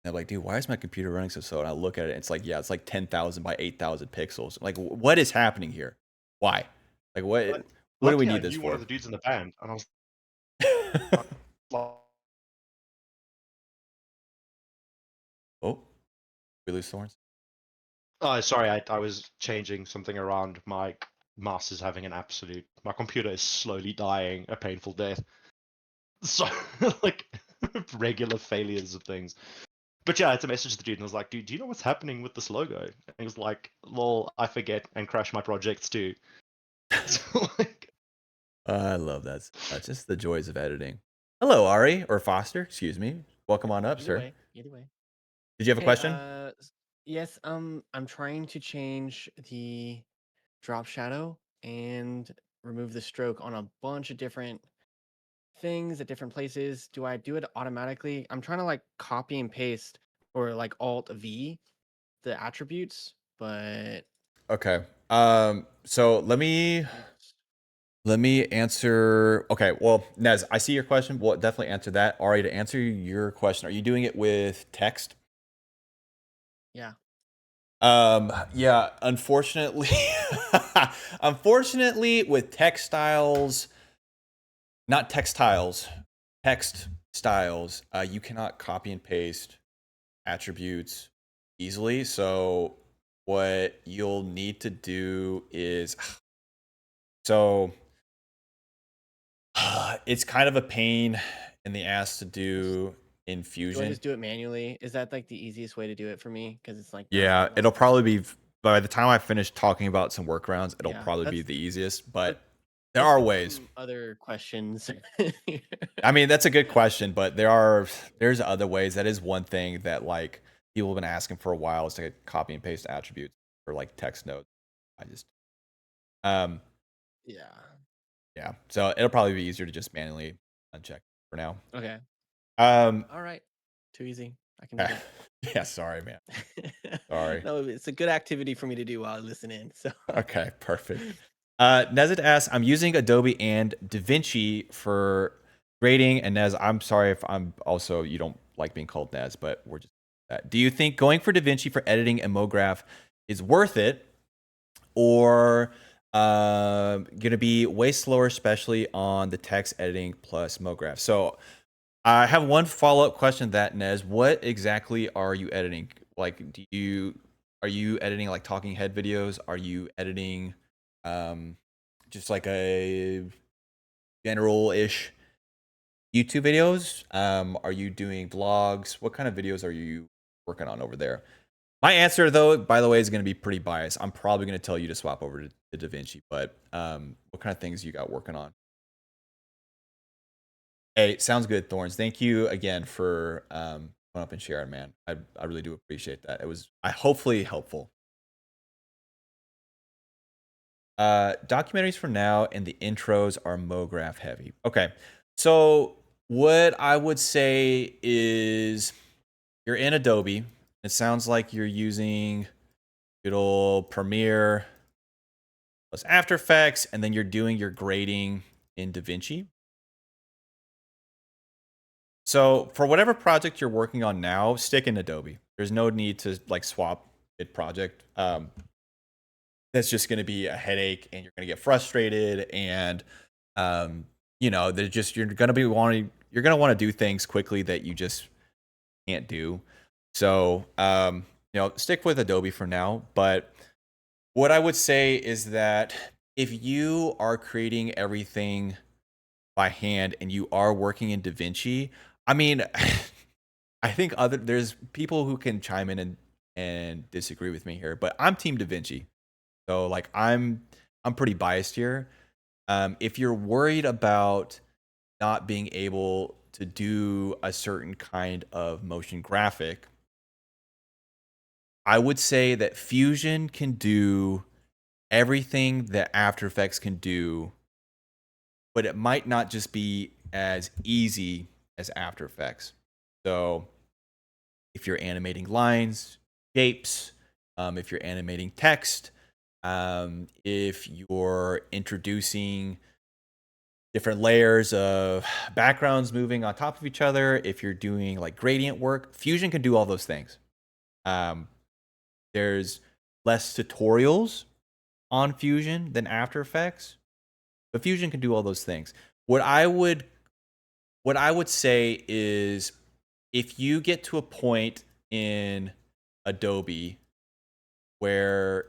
And I'm like, dude, why is my computer running so slow? And I look at it, and it's like, yeah, it's like 10,000 by 8,000 pixels. I'm like, what is happening here? Why? Like, what do we Luckily, need I this knew for? one of the dudes in the band, and I was like, Oh, we lose Thorns. oh, sorry, I was changing something around. My mouse is having my computer is slowly dying a painful death. So, like, regular failures of things. But yeah, it's a message to the dude, and I was like, dude, do you know what's happening with this logo? And he was like, lol, I forget and crash my projects too. So, like, I love that. That's just the joys of editing. Hello, Ari, or Foster, excuse me. Welcome on up, sir. Either way. Did you have a question? Yes, I'm trying to change the drop shadow and remove the stroke on a bunch of different things at different places. Do I do it automatically? I'm trying to like copy and paste or like Alt V the attributes, but Okay. So let me answer. Okay. Well, Nez, I see your question. We'll definitely answer that. Ari, to answer your question, are you doing it with text? yeah. Yeah, unfortunately, unfortunately with textiles, not textiles, text styles, you cannot copy and paste attributes easily. So what you'll need to do is, so it's kind of a pain in the ass to do in Do I Fusion. just do it manually? Is that like the easiest way to do it for me? Because it's like Yeah, it'll probably be, by the time I finish talking about some workarounds, it'll Yeah, probably be that's- the easiest, but there Let's are get ways. some other questions. I mean, that's a good question, but there's other ways. That is one thing that like people have been asking for a while, is to copy and paste attributes for like text nodes. I just Yeah. yeah. So it'll probably be easier to just manually uncheck for now. Okay. All right. Too easy. I can do that. Yeah, sorry, man. Sorry. No, it's a good activity for me to do while I listen in. So Okay, perfect. Nezit asks, I'm using Adobe and DaVinci for grading. And Nez, I'm sorry if I'm also, you don't like being called Nez, but we're just that. Do you think going for DaVinci for editing and MoGraph is worth it, or gonna be way slower, especially on the text editing plus MoGraph? So I have one follow-up question to that, Nez. What exactly are you editing? Like, are you editing like talking head videos? Are you editing just like a general-ish YouTube videos? Are you doing vlogs? What kind of videos are you working on over there? My answer, though, by the way, is going to be pretty biased. I'm probably going to tell you to swap over to DaVinci, but what kind of things you got working on? Hey, sounds good, Thorns. Thank you again for coming up and sharing, man. I really do appreciate that. It was hopefully helpful. Documentaries for now and the intros are MoGraph heavy. Okay, so what I would say is you're in Adobe. It sounds like you're using good old Premiere plus After Effects, and then you're doing your grading in DaVinci. So for whatever project you're working on now, stick in Adobe. There's no need to like swap it project. That's just going to be a headache, and you're going to get frustrated, and you know, they're just you're going to want to do things quickly that you just can't do. So you know, stick with Adobe for now. But what I would say is that if you are creating everything by hand and you are working in DaVinci, I mean, I think there's people who can chime in and disagree with me here, but I'm Team DaVinci. So like I'm pretty biased here. If you're worried about not being able to do a certain kind of motion graphic, I would say that Fusion can do everything that After Effects can do, but it might not just be as easy as After Effects. So if you're animating lines, shapes, if you're animating text, if you're introducing different layers of backgrounds moving on top of each other, if you're doing like gradient work, Fusion can do all those things. There's less tutorials on Fusion than After Effects, but Fusion can do all those things. What I would say is, if you get to a point in Adobe where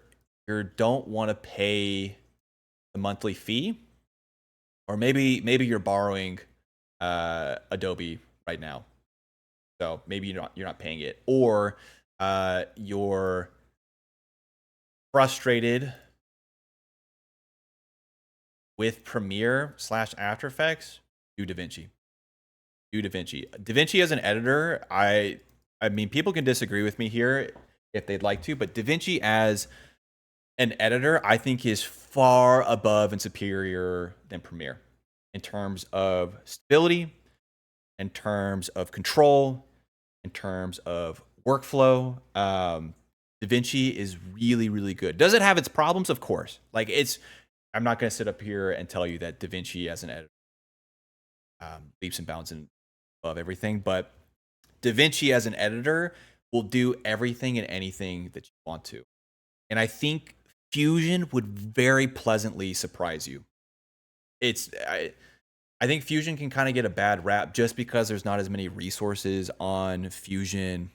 you don't want to pay the monthly fee, or maybe you're borrowing Adobe right now, so maybe you're not paying it, or you're frustrated with Premiere / After Effects, do DaVinci. Do DaVinci. DaVinci as an editor, I mean, people can disagree with me here if they'd like to, but DaVinci as an editor, I think, is far above and superior than Premiere in terms of stability, in terms of control, in terms of workflow. DaVinci is really, really good. Does it have its problems? Of course. Like, I'm not going to sit up here and tell you that DaVinci as an editor leaps and bounds and above everything, but DaVinci as an editor will do everything and anything that you want to. And I think Fusion would very pleasantly surprise you. I think Fusion can kind of get a bad rap just because there's not as many resources on Fusion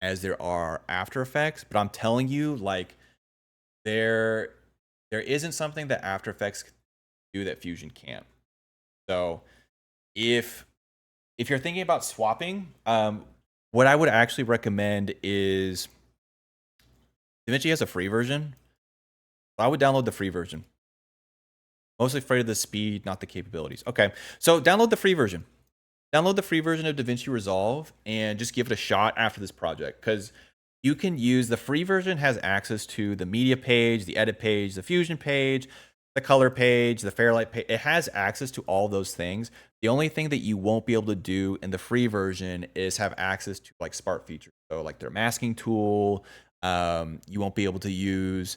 as there are After Effects. But I'm telling you, like, there isn't something that After Effects can do that Fusion can't. So if you're thinking about swapping, what I would actually recommend is DaVinci has a free version. I would download the free version. Mostly afraid of the speed, not the capabilities. Okay, so download the free version. Download the free version of DaVinci Resolve and just give it a shot after this project, because you can use the free version, has access to the media page, the edit page, the Fusion page, the color page, the Fairlight page. It has access to all those things. The only thing that you won't be able to do in the free version is have access to like Spark features. So like their masking tool. You won't be able to use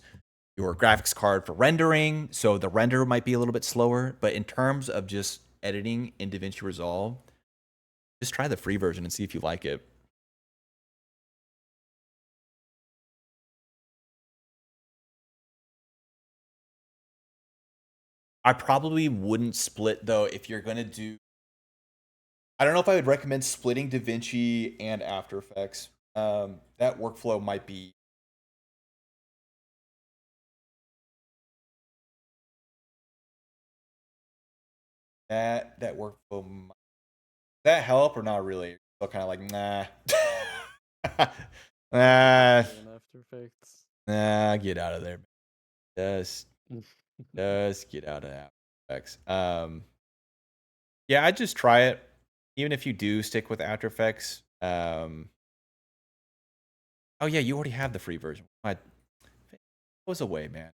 your graphics card for rendering, so the render might be a little bit slower. But in terms of just editing in DaVinci Resolve, just try the free version and see if you like it. I probably wouldn't split, though, if you're going to do... I don't know if I would recommend splitting DaVinci and After Effects. That workflow might be... That workflow might... That help or not really? Still kind of like, nah. Nah. After Effects. Nah, get out of there. Just get out of After Effects. Yeah, I'd just try it. Even if you do stick with After Effects. Oh yeah, you already have the free version. Put those away, man.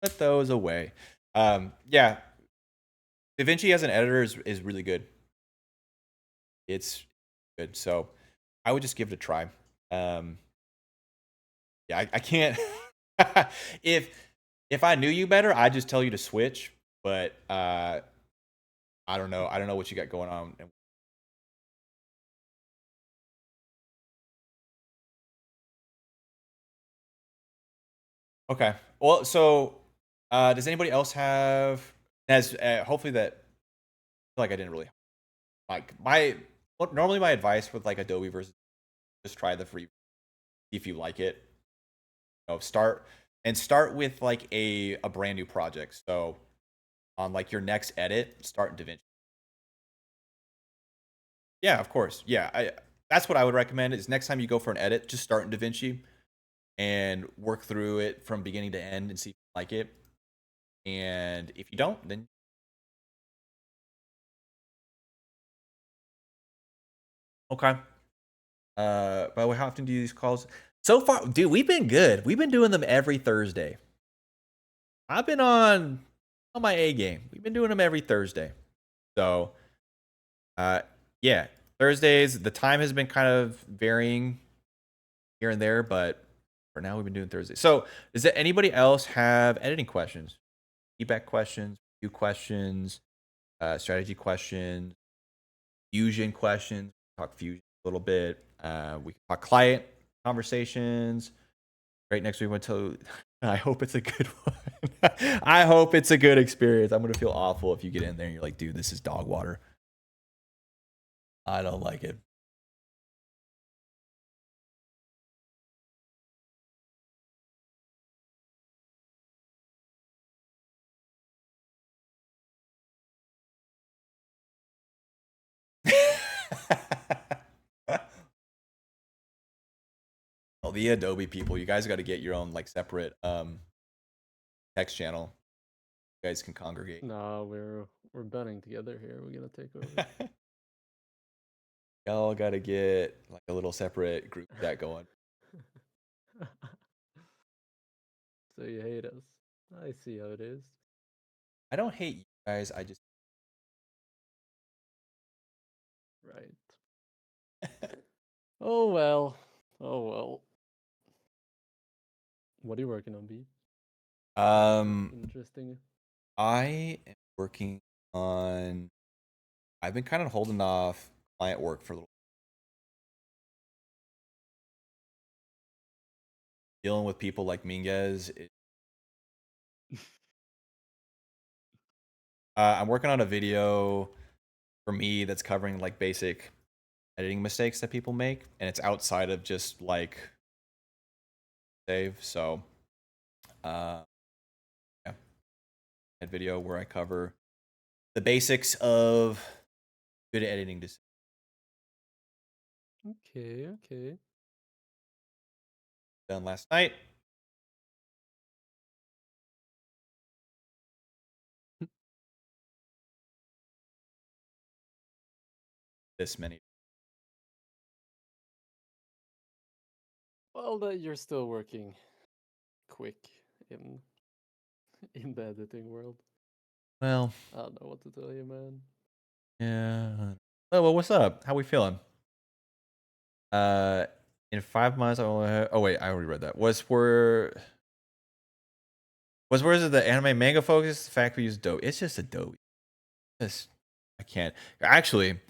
Put those away. Yeah. DaVinci as an editor is really good. It's good. So I would just give it a try. Yeah, I can't. If I knew you better, I'd just tell you to switch. But I don't know. I don't know what you got going on. Okay. Well, so does anybody else have as hopefully that I feel like I didn't really like normally my advice with like Adobe versus just try the free if you like it. Start with like a brand new project. So on like your next edit, start in DaVinci. Yeah, of course. Yeah, that's what I would recommend is next time you go for an edit, just start in DaVinci and work through it from beginning to end and see if you like it. And if you don't, then okay. By the way, how often do you do these calls? So far, dude, we've been good. We've been doing them every Thursday. I've been on my A game. We've been doing them every Thursday. So, yeah, Thursdays. The time has been kind of varying here and there, but for now, we've been doing Thursdays. So, does there anybody else have editing questions, feedback questions, review questions, strategy questions, fusion questions? Talk fusion a little bit. We can talk client conversations. Right next week, went to. I hope it's a good one. I hope it's a good experience. I'm gonna feel awful if you get in there and you're like, dude, this is dog water. I don't like it. Well, the Adobe people, you guys got to get your own like separate text channel. You guys can congregate. No, we're banding together here. We're gonna take over. Y'all got to get like a little separate group chat going. So you hate us. I see how it is. I don't hate you guys. I just Right. Oh well. Oh well. What are you working on, B? Interesting. I am working on. I've been kind of holding off client work for a little. Dealing with people like Minguez. I'm working on a video for me that's covering like basic editing mistakes that people make, and it's outside of just like save. So, yeah, that video where I cover the basics of good editing. Okay, okay. Done last night. This many. Well, that you're still working quick in the editing world. Well, I don't know what to tell you, man. yeah. Oh well, what's up? How we feeling? In 5 months, I only have, oh wait, I already read that. Was where is it the anime manga focus? The fact we use Adobe. It's just Adobe. I can't actually.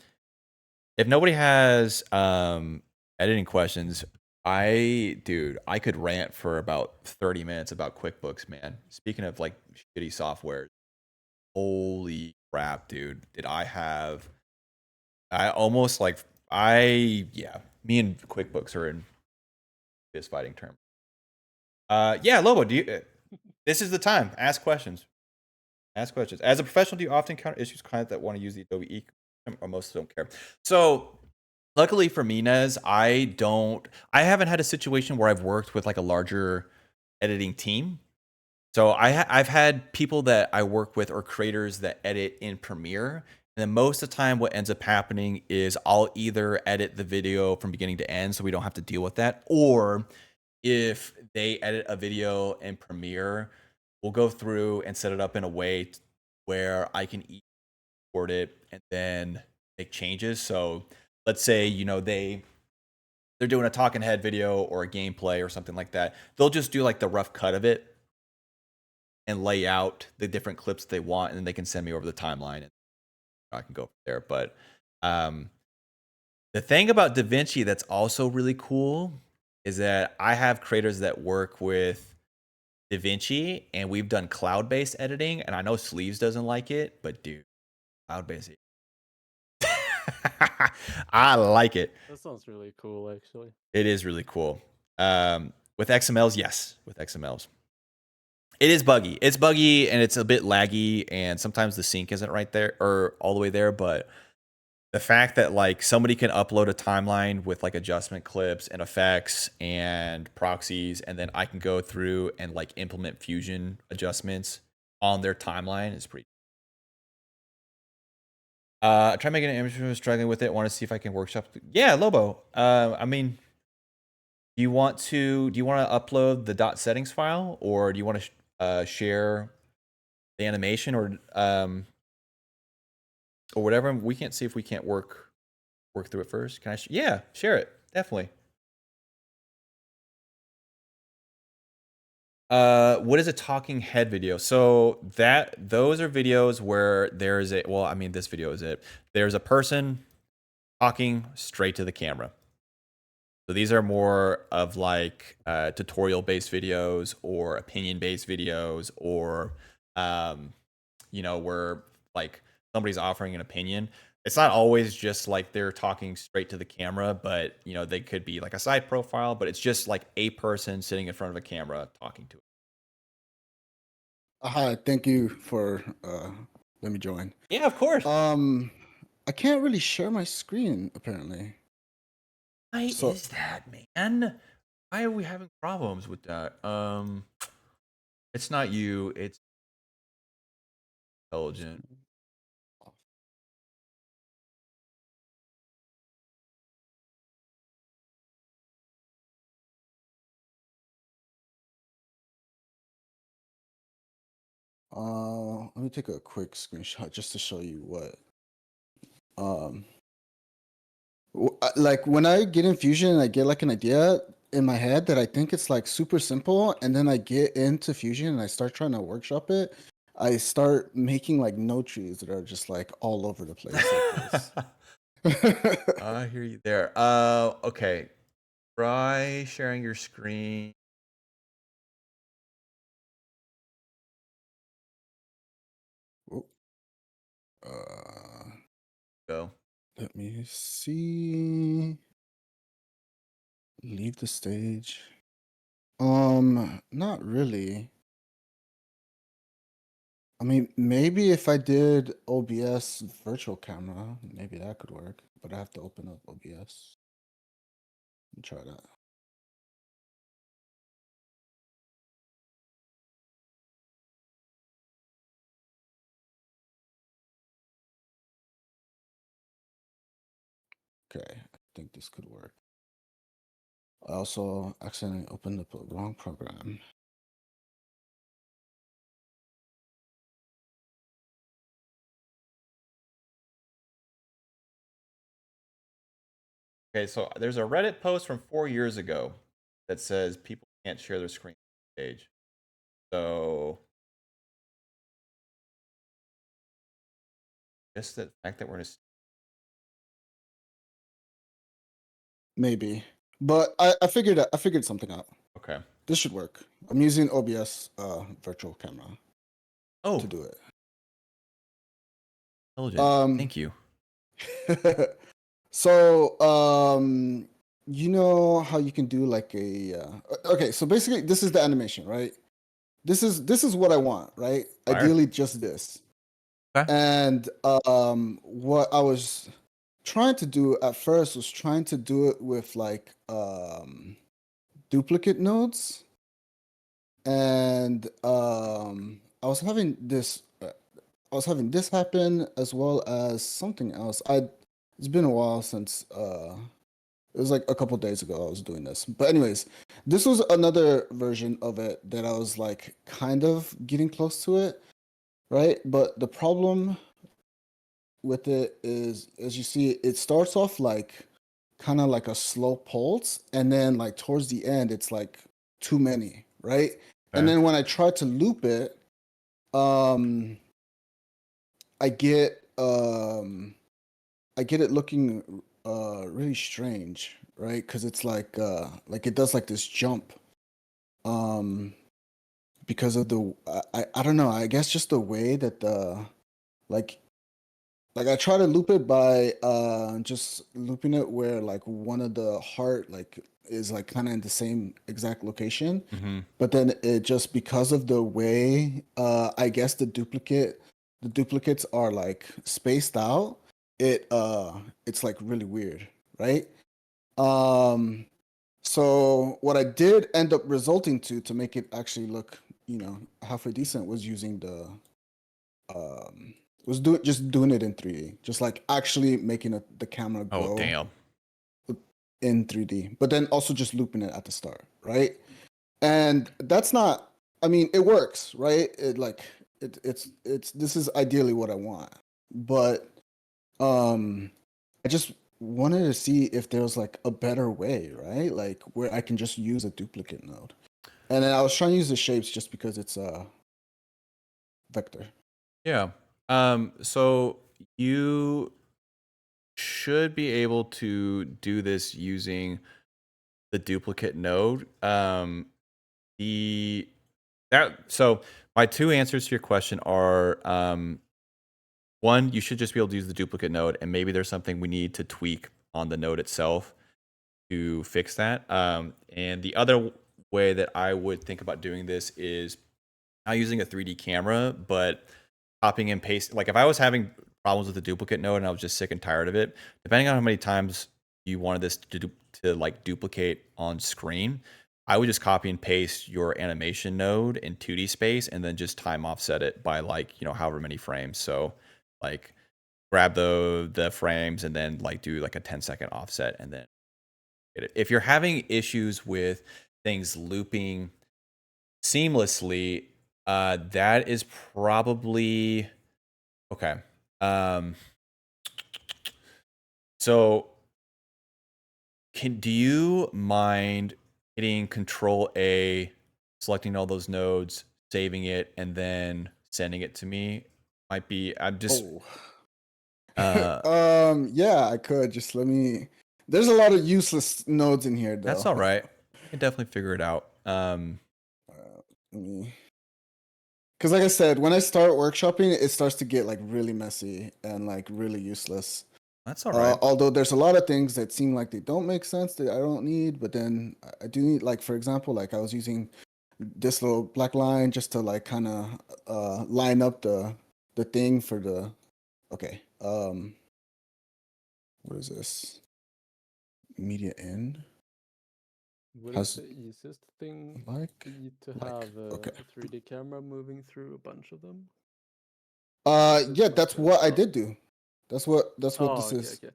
If nobody has editing questions, I could rant for about 30 minutes about QuickBooks, man. Speaking of like shitty software, holy crap, dude! Did I have? I almost like me and QuickBooks are in fist fighting terms. Yeah, Lobo, do you? This is the time. Ask questions. Ask questions. As a professional, do you often encounter issues with clients that want to use the Adobe ecosystem, or most don't care? So, luckily for me, Nez, I haven't had a situation where I've worked with like a larger editing team. So I've had people that I work with or creators that edit in Premiere. And then most of the time what ends up happening is I'll either edit the video from beginning to end so we don't have to deal with that. Or if they edit a video in Premiere, we'll go through and set it up in a way where I can export it and then make changes. So let's say, they're doing a talking head video or a gameplay or something like that. They'll just do like the rough cut of it and lay out the different clips they want, and then they can send me over the timeline and I can go from there. But the thing about DaVinci that's also really cool is that I have creators that work with DaVinci and we've done cloud-based editing, and I know Sleeves doesn't like it, but dude, cloud-based. I like it. That sounds really cool, actually. It is really cool. With XMLs, yes, with XMLs. It is buggy. It's buggy and it's a bit laggy, and sometimes the sync isn't right there or all the way there, but the fact that like somebody can upload a timeline with like adjustment clips and effects and proxies, and then I can go through and like implement Fusion adjustments on their timeline is pretty. Try making an image, struggling with it. Want to see if I can workshop. Yeah, Lobo. I mean, do you want to upload the .settings file, or do you want to share the animation, or whatever? We can't see if we can't work through it first. Can I? Yeah, share it. Definitely. What is a talking head video? So those are videos where there's a, well, I mean, this video is it. There's a person talking straight to the camera. So these are more of like tutorial-based videos or opinion-based videos, or you know, where like somebody's offering an opinion. It's not always just like they're talking straight to the camera, but you know, they could be like a side profile, but it's just like a person sitting in front of a camera talking to it. Hi, thank you for let me join. Yeah, of course. I can't really share my screen apparently. Why is that, man? Why are we having problems with that? It's not you, it's intelligent. Let me take a quick screenshot just to show you what. Like when I get in Fusion, I get like an idea in my head that I think it's like super simple, and then I get into Fusion and I start trying to workshop it. I start making like node trees that are just like all over the place. Like this. I hear you there. Okay. Try sharing your screen. Go. Let me see. Leave the stage. Not really. I mean, maybe if I did OBS virtual camera, maybe that could work, but I have to open up OBS. Let me try that. Okay, I think this could work. I also accidentally opened up a wrong program. Okay, so there's a Reddit post from 4 years ago that says people can't share their screen stage. So just the fact that we're in a Maybe, but I figured something out. Okay. This should work. I'm using OBS virtual camera. To do it. Intelligent. Thank you. So, you know how you can do like a okay, so basically this is the animation, right? This is what I want, right? Fire. Ideally just this. Okay. And what I was trying to do at first was trying to do it with like duplicate nodes. And I was having this happen, as well as something else. It's been a while since it was like a couple days ago I was doing this. But anyways, this was another version of it that I was like kind of getting close to it, right? But the problem with it is, as you see, it starts off like kind of like a slow pulse, and then like towards the end it's like too many, right? And then when I try to loop it, I get it looking really strange, right? Because it's like it does like this jump. because of the I don't know, I guess just the way that the like I try to loop it by just looping it where like one of the heart like is like kind of in the same exact location, but then it just because of the way I guess the duplicates are like spaced out, it's like really weird, right? So what I did end up resulting to make it actually look, you know, halfway decent was using the just doing it in 3D, just like actually making the camera go Oh damn. in 3D, but then also just looping it at the start, right? And that's not, I mean, it works, right? It's this is ideally what I want, but I just wanted to see if there was like a better way, right? Like where I can just use a duplicate node. And then I was trying to use the shapes just because it's a vector. Yeah. So you should be able to do this using the duplicate node. So my two answers to your question are one, you should just be able to use the duplicate node, and maybe there's something we need to tweak on the node itself to fix that. And the other way that I would think about doing this is not using a 3D camera, but copying and pasting. Like if I was having problems with the duplicate node and I was just sick and tired of it, depending on how many times you wanted this to like duplicate on screen, I would just copy and paste your animation node in 2D space and then just time offset it by like, you know, however many frames. So like grab the frames and then like do like a 10-second offset and then get it. If you're having issues with things looping seamlessly, that is probably okay. So do you mind hitting Control A, selecting all those nodes, saving it, and then sending it to me? Might be I'm just Yeah, I could just let me. There's a lot of useless nodes in here, though. That's all right. I can definitely figure it out. Because like I said, when I start workshopping, it starts to get like really messy and like really useless. That's all right. Although there's a lot of things that seem like they don't make sense that I don't need, but then I do need, like for example, like I was using this little black line just to like kind of line up the thing for the okay. What is this? Media in. Would it the easiest thing be to have a 3D camera moving through a bunch of them? Yeah, that's what I did do. That's what this is. Okay.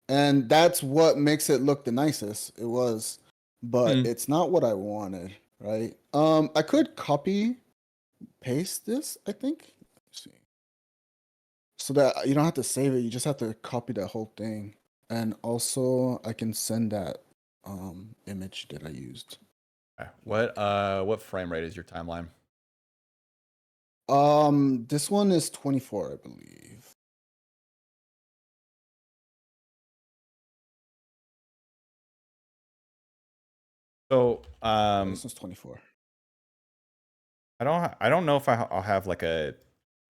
And that's what makes it look the nicest. It was, but it's not what I wanted, right? I could copy paste this, I think. Let's see. So that you don't have to save it, you just have to copy that whole thing. And also I can send that image that I used. Okay. What frame rate is your timeline? This one is 24, I believe. So this is 24. I don't know if I'll have like a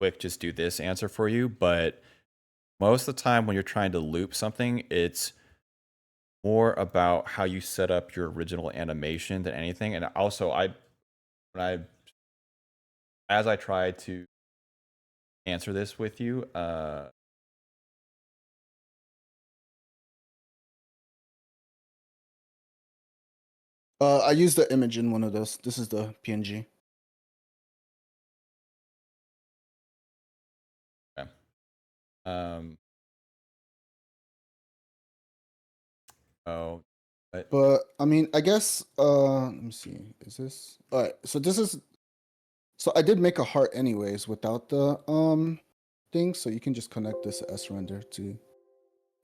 quick just do this answer for you, but most of the time when you're trying to loop something, it's more about how you set up your original animation than anything. And also as I try to answer this with you, I used the image in one of those. This is the PNG. okay. But I mean, I guess let me see. Is this all right? So this is so I did make a heart anyways without the thing, so you can just connect this S render to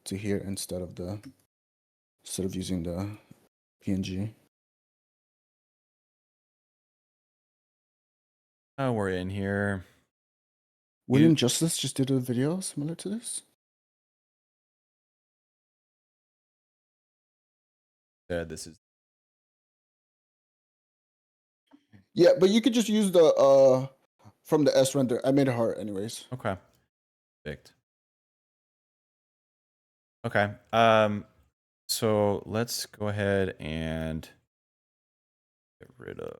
here instead of using the PNG. Oh, we're in here. Wouldn't Justice just did a video similar to this? This is Yeah, but you could just use the from the S render. I made a heart anyways. Okay. Perfect. Okay. So let's go ahead and get rid of.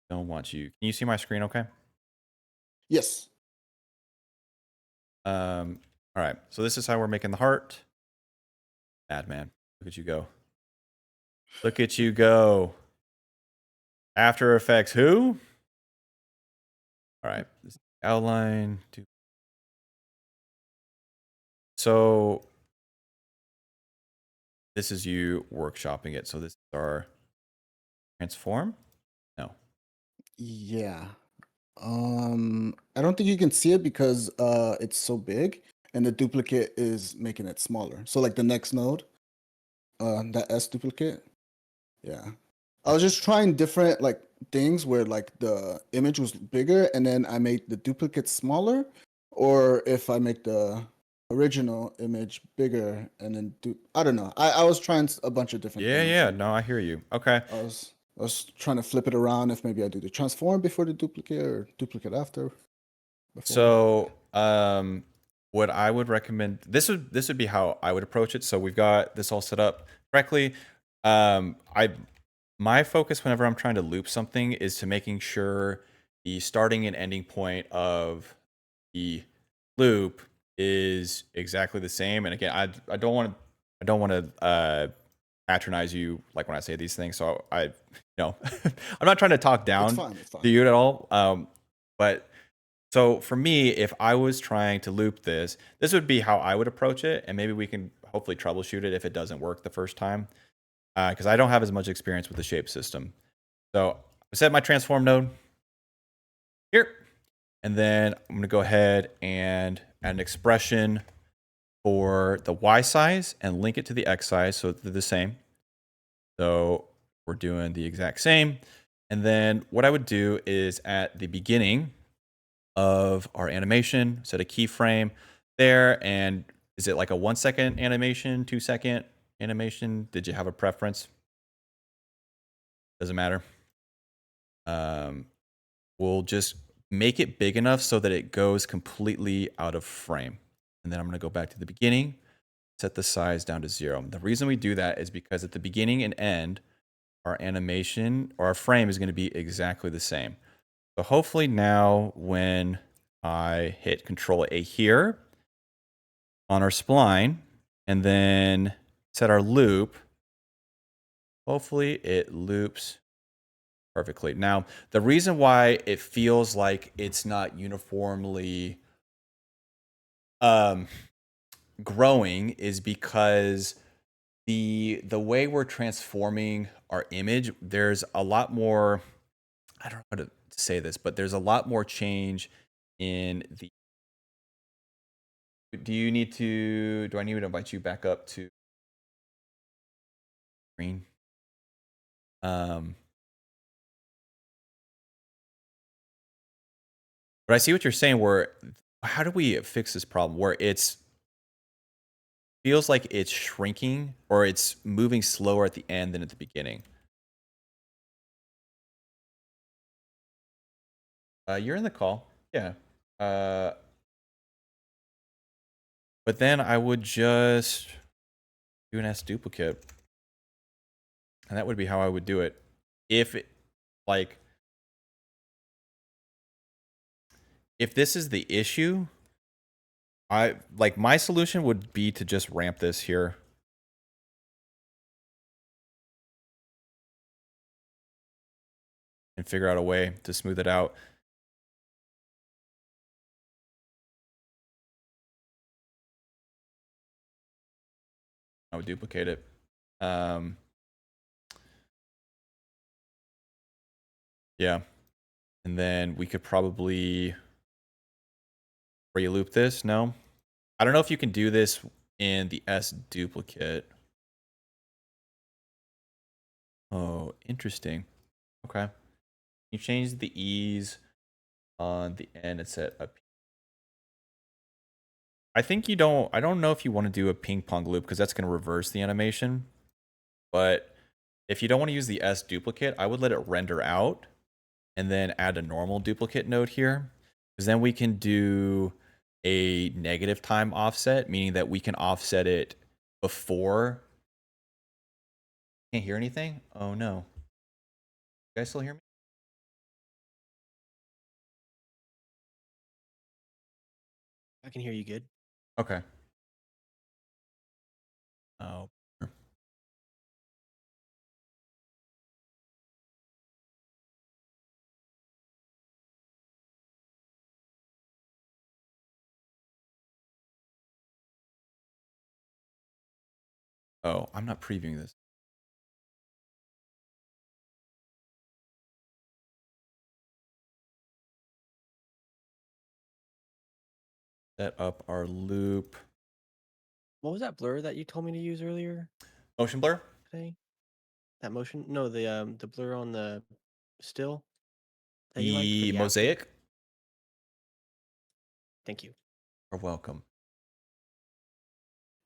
Don't want you. Can you see my screen? Okay. Yes. All right. So this is how we're making the heart. Bad man. Look at you go. Look at you go. After Effects. Who? All right. Outline. So this is you workshopping it. So this is our transform. No. Yeah. I don't think you can see it because it's so big and the duplicate is making it smaller. So like the next node, that S duplicate. Yeah. I was just trying different like things where like the image was bigger and then I made the duplicate smaller, or if I make the original image bigger and then I don't know. I was trying a bunch of different things. Yeah. No, I hear you. Okay. I was trying to flip it around if maybe I do the transform before the duplicate or duplicate after. So, what I would recommend, this would be how I would approach it. So we've got this all set up correctly. My focus whenever I'm trying to loop something is to making sure the starting and ending point of the loop is exactly the same. And again, I don't want to patronize you like when I say these things. So I'm not trying to talk down to you at all. But so for me, if I was trying to loop this would be how I would approach it, and maybe we can hopefully troubleshoot it if it doesn't work the first time, because I don't have as much experience with the shape system. So I set my transform node here, and then I'm going to go ahead and add an expression for the Y size and link it to the X size so they're the same. So we're doing the exact same. And then what I would do is at the beginning of our animation, set a keyframe there. And is it like a 1 second animation, 2 second animation? Did you have a preference? Doesn't matter. We'll just make it big enough so that it goes completely out of frame. And then I'm going to go back to the beginning, set the size down to 0. The reason we do that is because at the beginning and end, our animation or our frame is going to be exactly the same. So hopefully now when I hit Control A here on our spline and then set our loop, hopefully it loops perfectly. Now, the reason why it feels like it's not uniformly growing is because the way we're transforming our image, there's a lot more, I don't know how to say this, but there's a lot more change in the. Do I need to invite you back up to screen? But I see what you're saying where, how do we fix this problem where it's feels like it's shrinking or it's moving slower at the end than at the beginning? You're in the call. Yeah. But then I would just do an S duplicate. And that would be how I would do it. If this is the issue, my solution would be to just ramp this here. And figure out a way to smooth it out. I would duplicate it. Yeah. And then we could probably re-loop this. No? I don't know if you can do this in the S duplicate. Oh, interesting. Okay. You change the ease on the end and set up. I think I don't know if you want to do a ping pong loop because that's going to reverse the animation. But if you don't want to use the S duplicate, I would let it render out and then add a normal duplicate node here, because then we can do a negative time offset, meaning that we can offset it before. Can't hear anything? Oh no. You guys still hear me? I can hear you good. Okay. Oh. Oh, I'm not previewing this. Set up our loop. What was that blur that you told me to use earlier Motion blur? today? That motion? No, the blur on the still that you liked for The the mosaic? Thank you. You're welcome.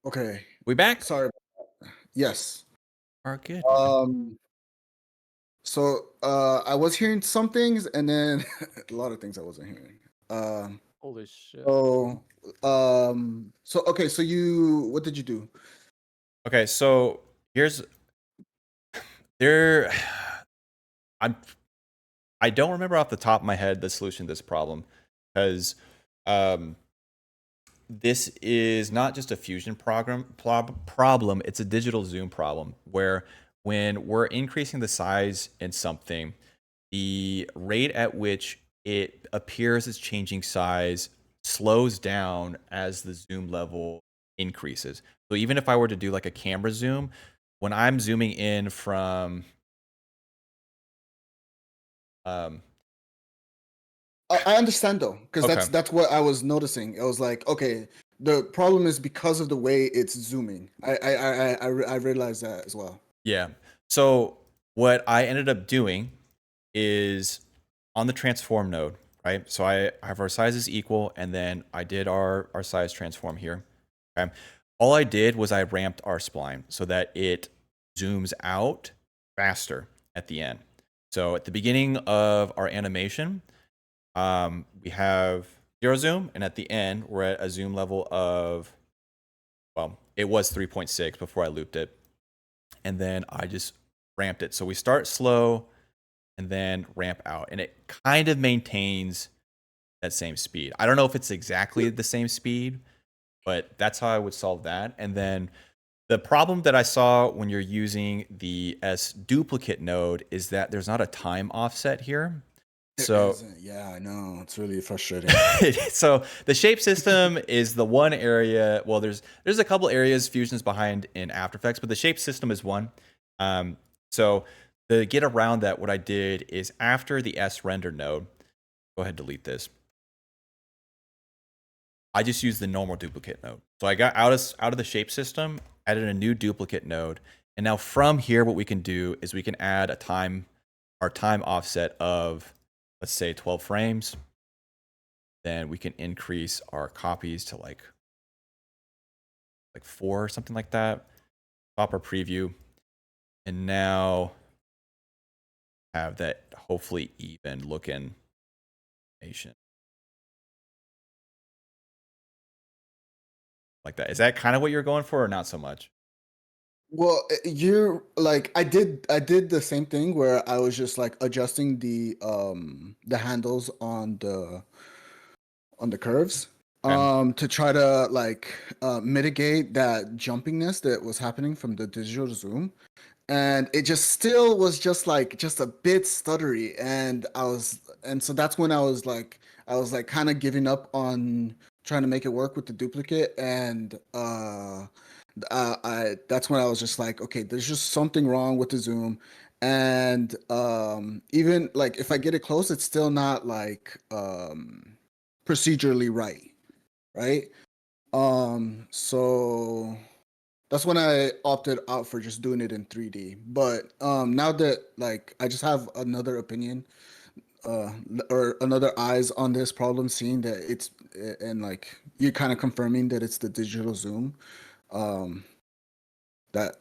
Okay. We back? Sorry. Yes. Are good. So I was hearing some things and then a lot of things I wasn't hearing. Holy shit. So okay, so what did you do? Okay, so here's there. I don't remember off the top of my head the solution to this problem, because this is not just a fusion problem, it's a digital zoom problem, where when we're increasing the size in something, the rate at which it appears as changing size slows down as the zoom level increases. So even if I were to do like a camera zoom, when I'm zooming in from I understand though, because Okay. that's what I was noticing. It was like, okay, the problem is because of the way it's zooming. I realized that as well. Yeah. So what I ended up doing is on the transform node, right? So I have our sizes equal, and then I did our size transform here. Okay. All I did was I ramped our spline so that it zooms out faster at the end. So at the beginning of our animation, we have 0 zoom, and at the end, we're at a zoom level of, well, it was 3.6 before I looped it. And then I just ramped it. So we start slow and then ramp out, and it kind of maintains that same speed. I don't know if it's exactly the same speed, but that's how I would solve that. And then the problem that I saw when you're using the S duplicate node is that there's not a time offset here. So yeah, I know, it's really frustrating. so the shape system is the one area. Well, there's a couple areas Fusion's behind in After Effects, but the shape system is one. So to get around that, what I did is after the S render node, go ahead, delete this. I just used the normal duplicate node. So I got out of the shape system, added a new duplicate node, and now from here, what we can do is we can add our time offset of, let's say, 12 frames. Then we can increase our copies to like 4 or something like that. Stop our preview, and now have that hopefully even looking animation like that. Is that kind of what you're going for, or not so much? Well, you're like, I did the same thing where I was just like adjusting the handles on the curves to try to like mitigate that jumpiness that was happening from the digital zoom, and it just still was just a bit stuttery, and so that's when I was like kind of giving up on trying to make it work with the duplicate, and that's when I was just like, okay, there's just something wrong with the zoom, and even like if I get it close, it's still not like procedurally right? So that's when I opted out for just doing it in 3D. But now that like I just have another opinion or another eyes on this problem, seeing that it's and like you kind of confirming that it's the digital zoom, that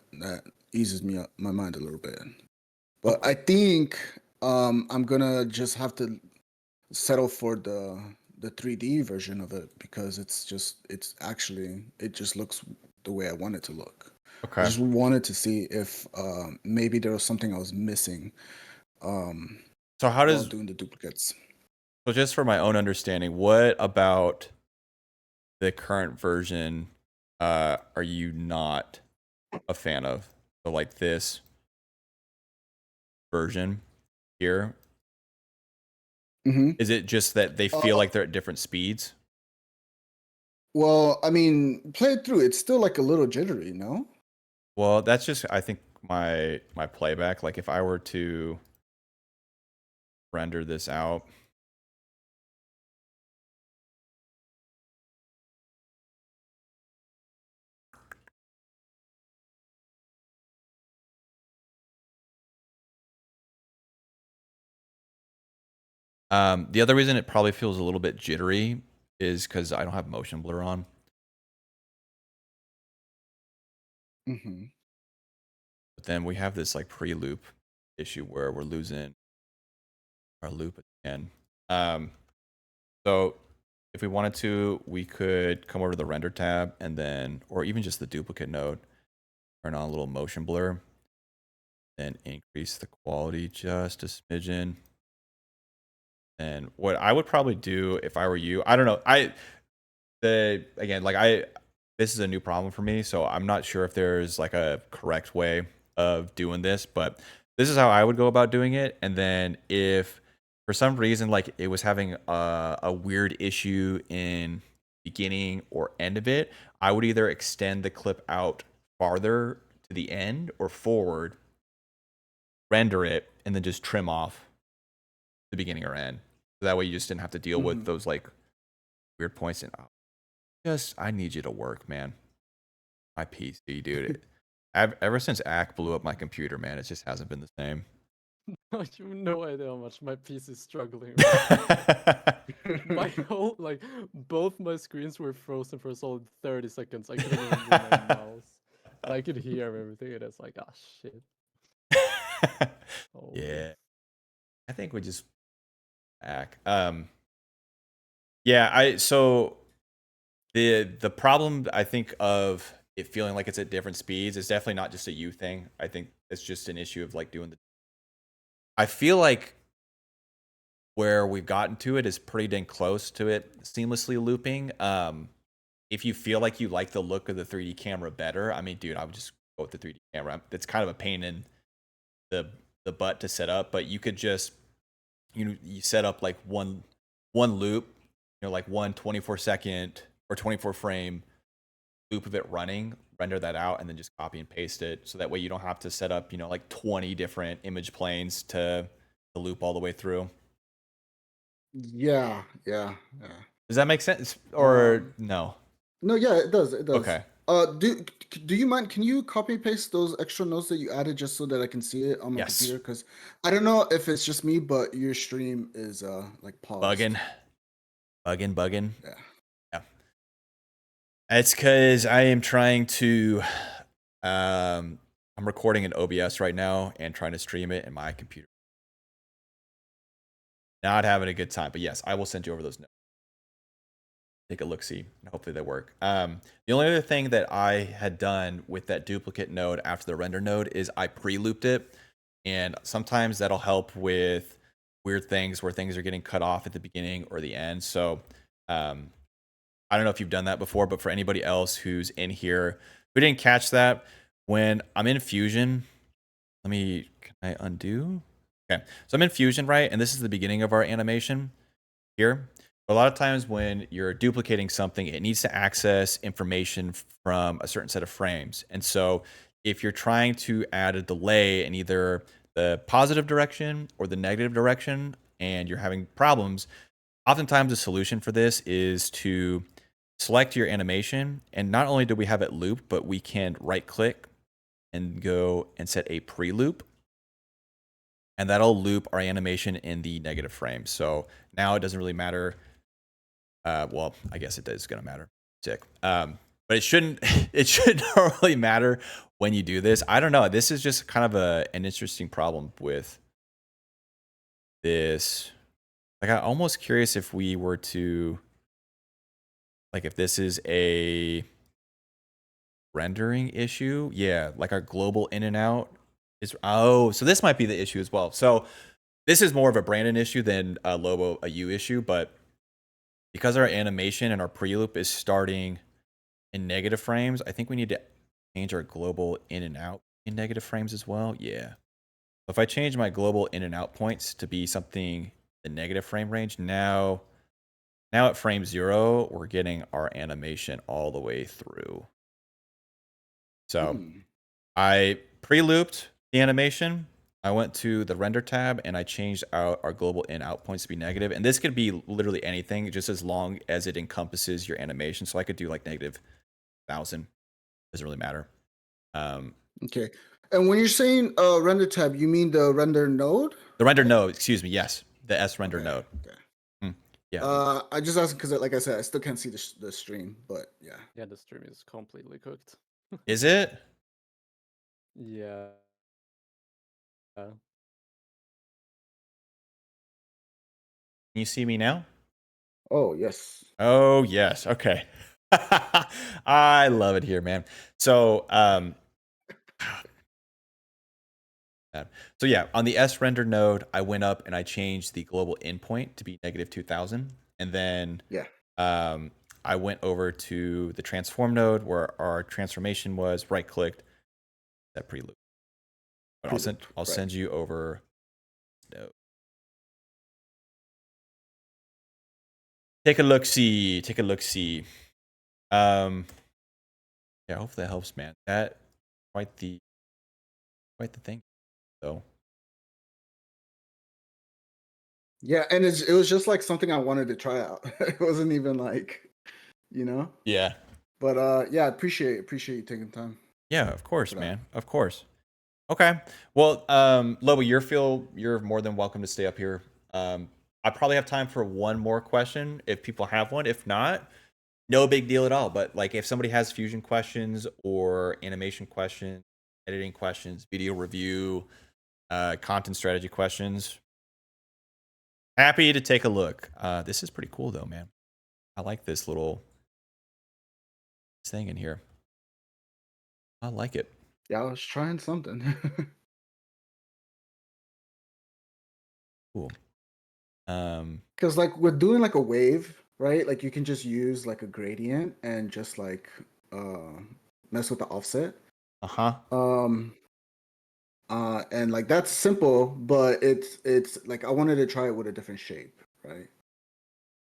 eases my mind a little bit. But I think I'm gonna just have to settle for the 3D version of it because it just looks the way I want it to look. Okay. I just wanted to see if maybe there was something I was missing. So how does while doing the duplicates? So just for my own understanding, what about the current version are you not a fan of? So like this version here, is it just that they feel like they're at different speeds? Well, I mean, play it through. It's still like a little jittery, no? Well, that's just, I think, my playback. Like if I were to render this out, the other reason it probably feels a little bit jittery is because I don't have motion blur on. But then we have this like pre-loop issue where we're losing our loop again. So if we wanted to, we could come over to the render tab and then, or even just the duplicate node, turn on a little motion blur, then increase the quality just a smidgen. And what I would probably do if I were you, I don't know. This is a new problem for me, so I'm not sure if there's like a correct way of doing this, but this is how I would go about doing it. And then if for some reason like it was having a weird issue in beginning or end of it, I would either extend the clip out farther to the end or forward, render it, and then just trim off the beginning or end. So that way you just didn't have to deal with those like weird points. And I need you to work, man. My PC, dude. Ever since ACK blew up my computer, man, it just hasn't been the same. You have no idea how much my PC is struggling. My whole both my screens were frozen for a solid 30 seconds. I couldn't even move my mouse. I could hear everything, and it's like, ah, shit. Yeah, I think we just ACK. Yeah, so the problem I think of it feeling like it's at different speeds is definitely not just a you thing. I think it's just an issue of like doing the. I feel like where we've gotten to it is pretty dang close to it seamlessly looping. If you feel like you like the look of the 3D camera better, I mean, dude, I would just go with the 3D camera. It's kind of a pain in the butt to set up, but you could just you set up like one loop, like one 24-second or 24 frame loop of it running, render that out, and then just copy and paste it. So that way you don't have to set up, like 20 different image planes to loop all the way through. Yeah. Does that make sense or no? No, yeah, it does. It does. Okay. Do you mind? Can you copy and paste those extra notes that you added just so that I can see it on my computer? Because I don't know if it's just me, but your stream is like paused. Bugging. Yeah. It's because I am trying to. I'm recording in OBS right now and trying to stream it in my computer. Not having a good time, but yes, I will send you over those notes. Take a look-see, and hopefully they work. The only other thing that I had done with that duplicate node after the render node is I pre-looped it, and sometimes that'll help with weird things where things are getting cut off at the beginning or the end. So I don't know if you've done that before, but for anybody else who's in here who didn't catch that, when I'm in Fusion, can I undo? Okay, so I'm in Fusion, right? And this is the beginning of our animation here. A lot of times when you're duplicating something, it needs to access information from a certain set of frames. And so if you're trying to add a delay in either the positive direction or the negative direction, and you're having problems, oftentimes the solution for this is to select your animation. And not only do we have it looped, but we can right click and go and set a pre-loop. And that'll loop our animation in the negative frame. So now it doesn't really matter. Well, I guess it is going to matter. Sick. but it shouldn't it should not really matter when you do this. I don't know. This is just kind of an interesting problem with this. Like, I'm almost curious if we were to, like, if this is a rendering issue. Yeah, like our global in and out is, oh, so this might be the issue as well. So this is more of a Brandon issue than a Lobo, a U issue, but because our animation and our pre-loop is starting in negative frames, I think we need to change our global in and out in negative frames as well. Yeah. If I change my global in and out points to be something in negative frame range, now at frame 0, we're getting our animation all the way through. So I pre-looped the animation. I went to the render tab and I changed out our global in out points to be negative. And this could be literally anything, just as long as it encompasses your animation. So I could do like negative 1,000. Doesn't really matter. Okay. And when you're saying render tab, you mean the render node? The render node, excuse me. Yes, the S render Okay, node. Okay. Yeah. I just asked because, like I said, I still can't see the stream, but yeah. Yeah, the stream is completely cooked. Is it? Yeah. Can you see me now? Oh, yes. Oh, yes. Okay. I love it here, man. So, so yeah, on the S render node, I went up and I changed the global endpoint to be negative 2,000. And then I went over to the transform node where our transformation was, right clicked, that preloop. But I'll send you over node. Take a look, see. Yeah, hopefully that helps, man. That quite the thing, though. Yeah, and it was just like something I wanted to try out. It wasn't even like, Yeah. But yeah, appreciate you taking time. Yeah, of course, man. Of course. Okay. Well, Lobo, you're more than welcome to stay up here. I probably have time for one more question if people have one. If not, no big deal at all. But like, if somebody has Fusion questions or animation questions, editing questions, video review, content strategy questions, happy to take a look. This is pretty cool, though, man. I like this little thing in here. I like it. Yeah, I was trying something. Cool. Because like we're doing like a wave, right? Like you can just use like a gradient and just like mess with the offset. And like that's simple, but it's like I wanted to try it with a different shape, right?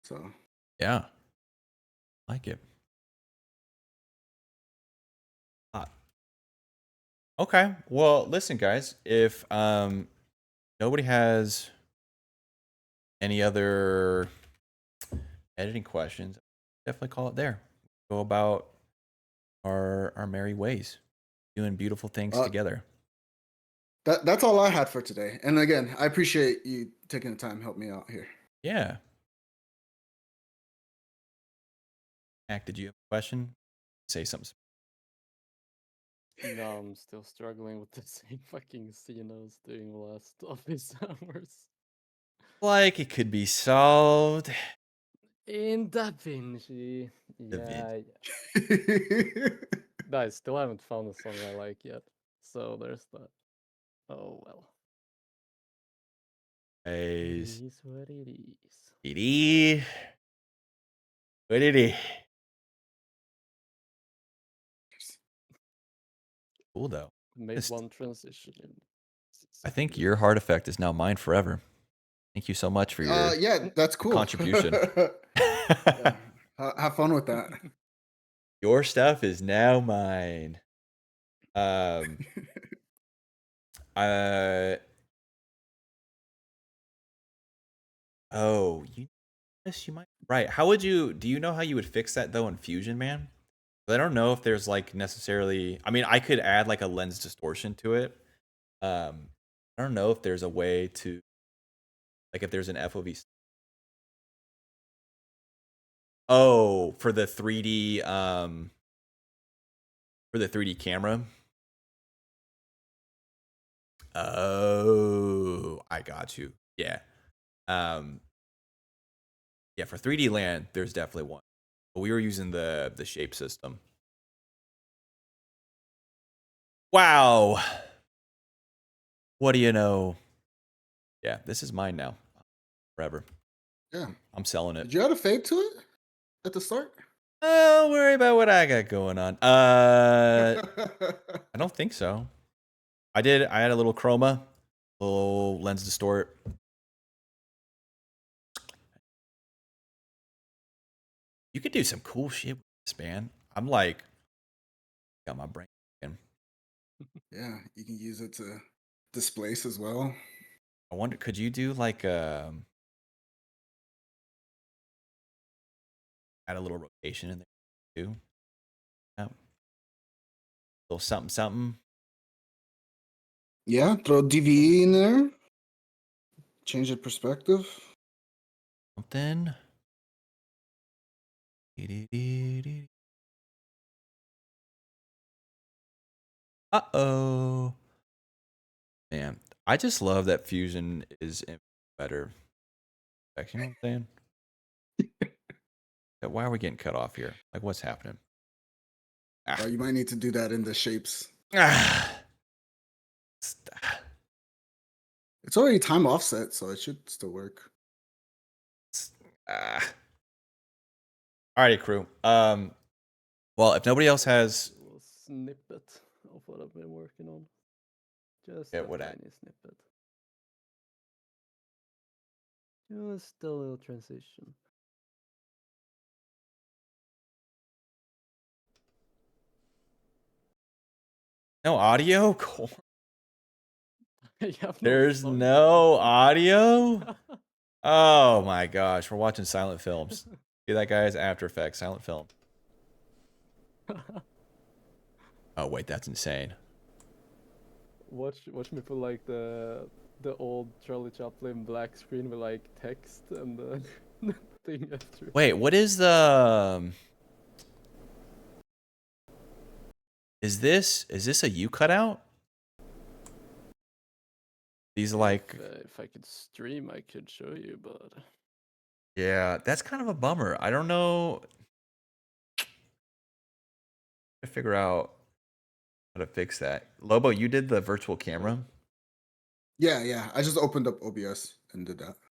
So yeah, like it. Okay. Well, listen, guys. If nobody has any other editing questions, definitely call it there. Go about our merry ways, doing beautiful things together. That's all I had for today. And again, I appreciate you taking the time to help me out here. Yeah. Mac, did you have a question? Say something. No, I'm still struggling with the same fucking scene I was doing last office hours. Like it could be solved. In DaVinci. Yeah. No, I still haven't found a song I like yet. So there's that. Oh well. It is what it is. It is what it is. Cool though. Made one transition. I think your heart effect is now mine forever. Thank you so much for your that's cool contribution. Yeah. Have fun with that. Your stuff is now mine. Oh, yes, you might. Right. How would you? Do you know how you would fix that though in Fusion, man? I don't know if there's like necessarily. I mean, I could add like a lens distortion to it. I don't know if there's a way to, like, if there's an FOV. Oh, for the 3D For the 3D camera. Oh, I got you. Yeah. Yeah, for 3D land, there's definitely one. But we were using the shape system. Wow. What do you know? Yeah, this is mine now. Forever. Yeah. I'm selling it. Did you add a fade to it at the start? Don't worry about what I got going on. I don't think so. I had a little chroma, little lens distort. You could do some cool shit with this, man. I'm like, got my brain. Yeah, you can use it to displace as well. I wonder, could you do like add a little rotation in there too? Yeah. Little something, something. Yeah, throw DVE in there. Change the perspective. Something. Uh-oh. Man, I just love that Fusion is better. You know what I'm saying? Why are we getting cut off here? Like, what's happening? You might need to do that in the shapes. It's already time offset, so it should still work. Alrighty, crew. Well, if nobody else has A snippet of what I've been working on. Just Yeah, a what tiny snippet. Just a little transition. no audio? Cool. You have There's sound. no audio? Oh my gosh, we're watching silent films. See that, guys? After Effects, silent film. Oh wait, that's insane. Watch me put like the old Charlie Chaplin black screen with like text and the thing after. Wait, what is the? Is this a U cutout? These like. If I could stream, I could show you, but. Yeah, that's kind of a bummer. I don't know. To figure out how to fix that. Lobo, you did the virtual camera. Yeah. I just opened up OBS and did that.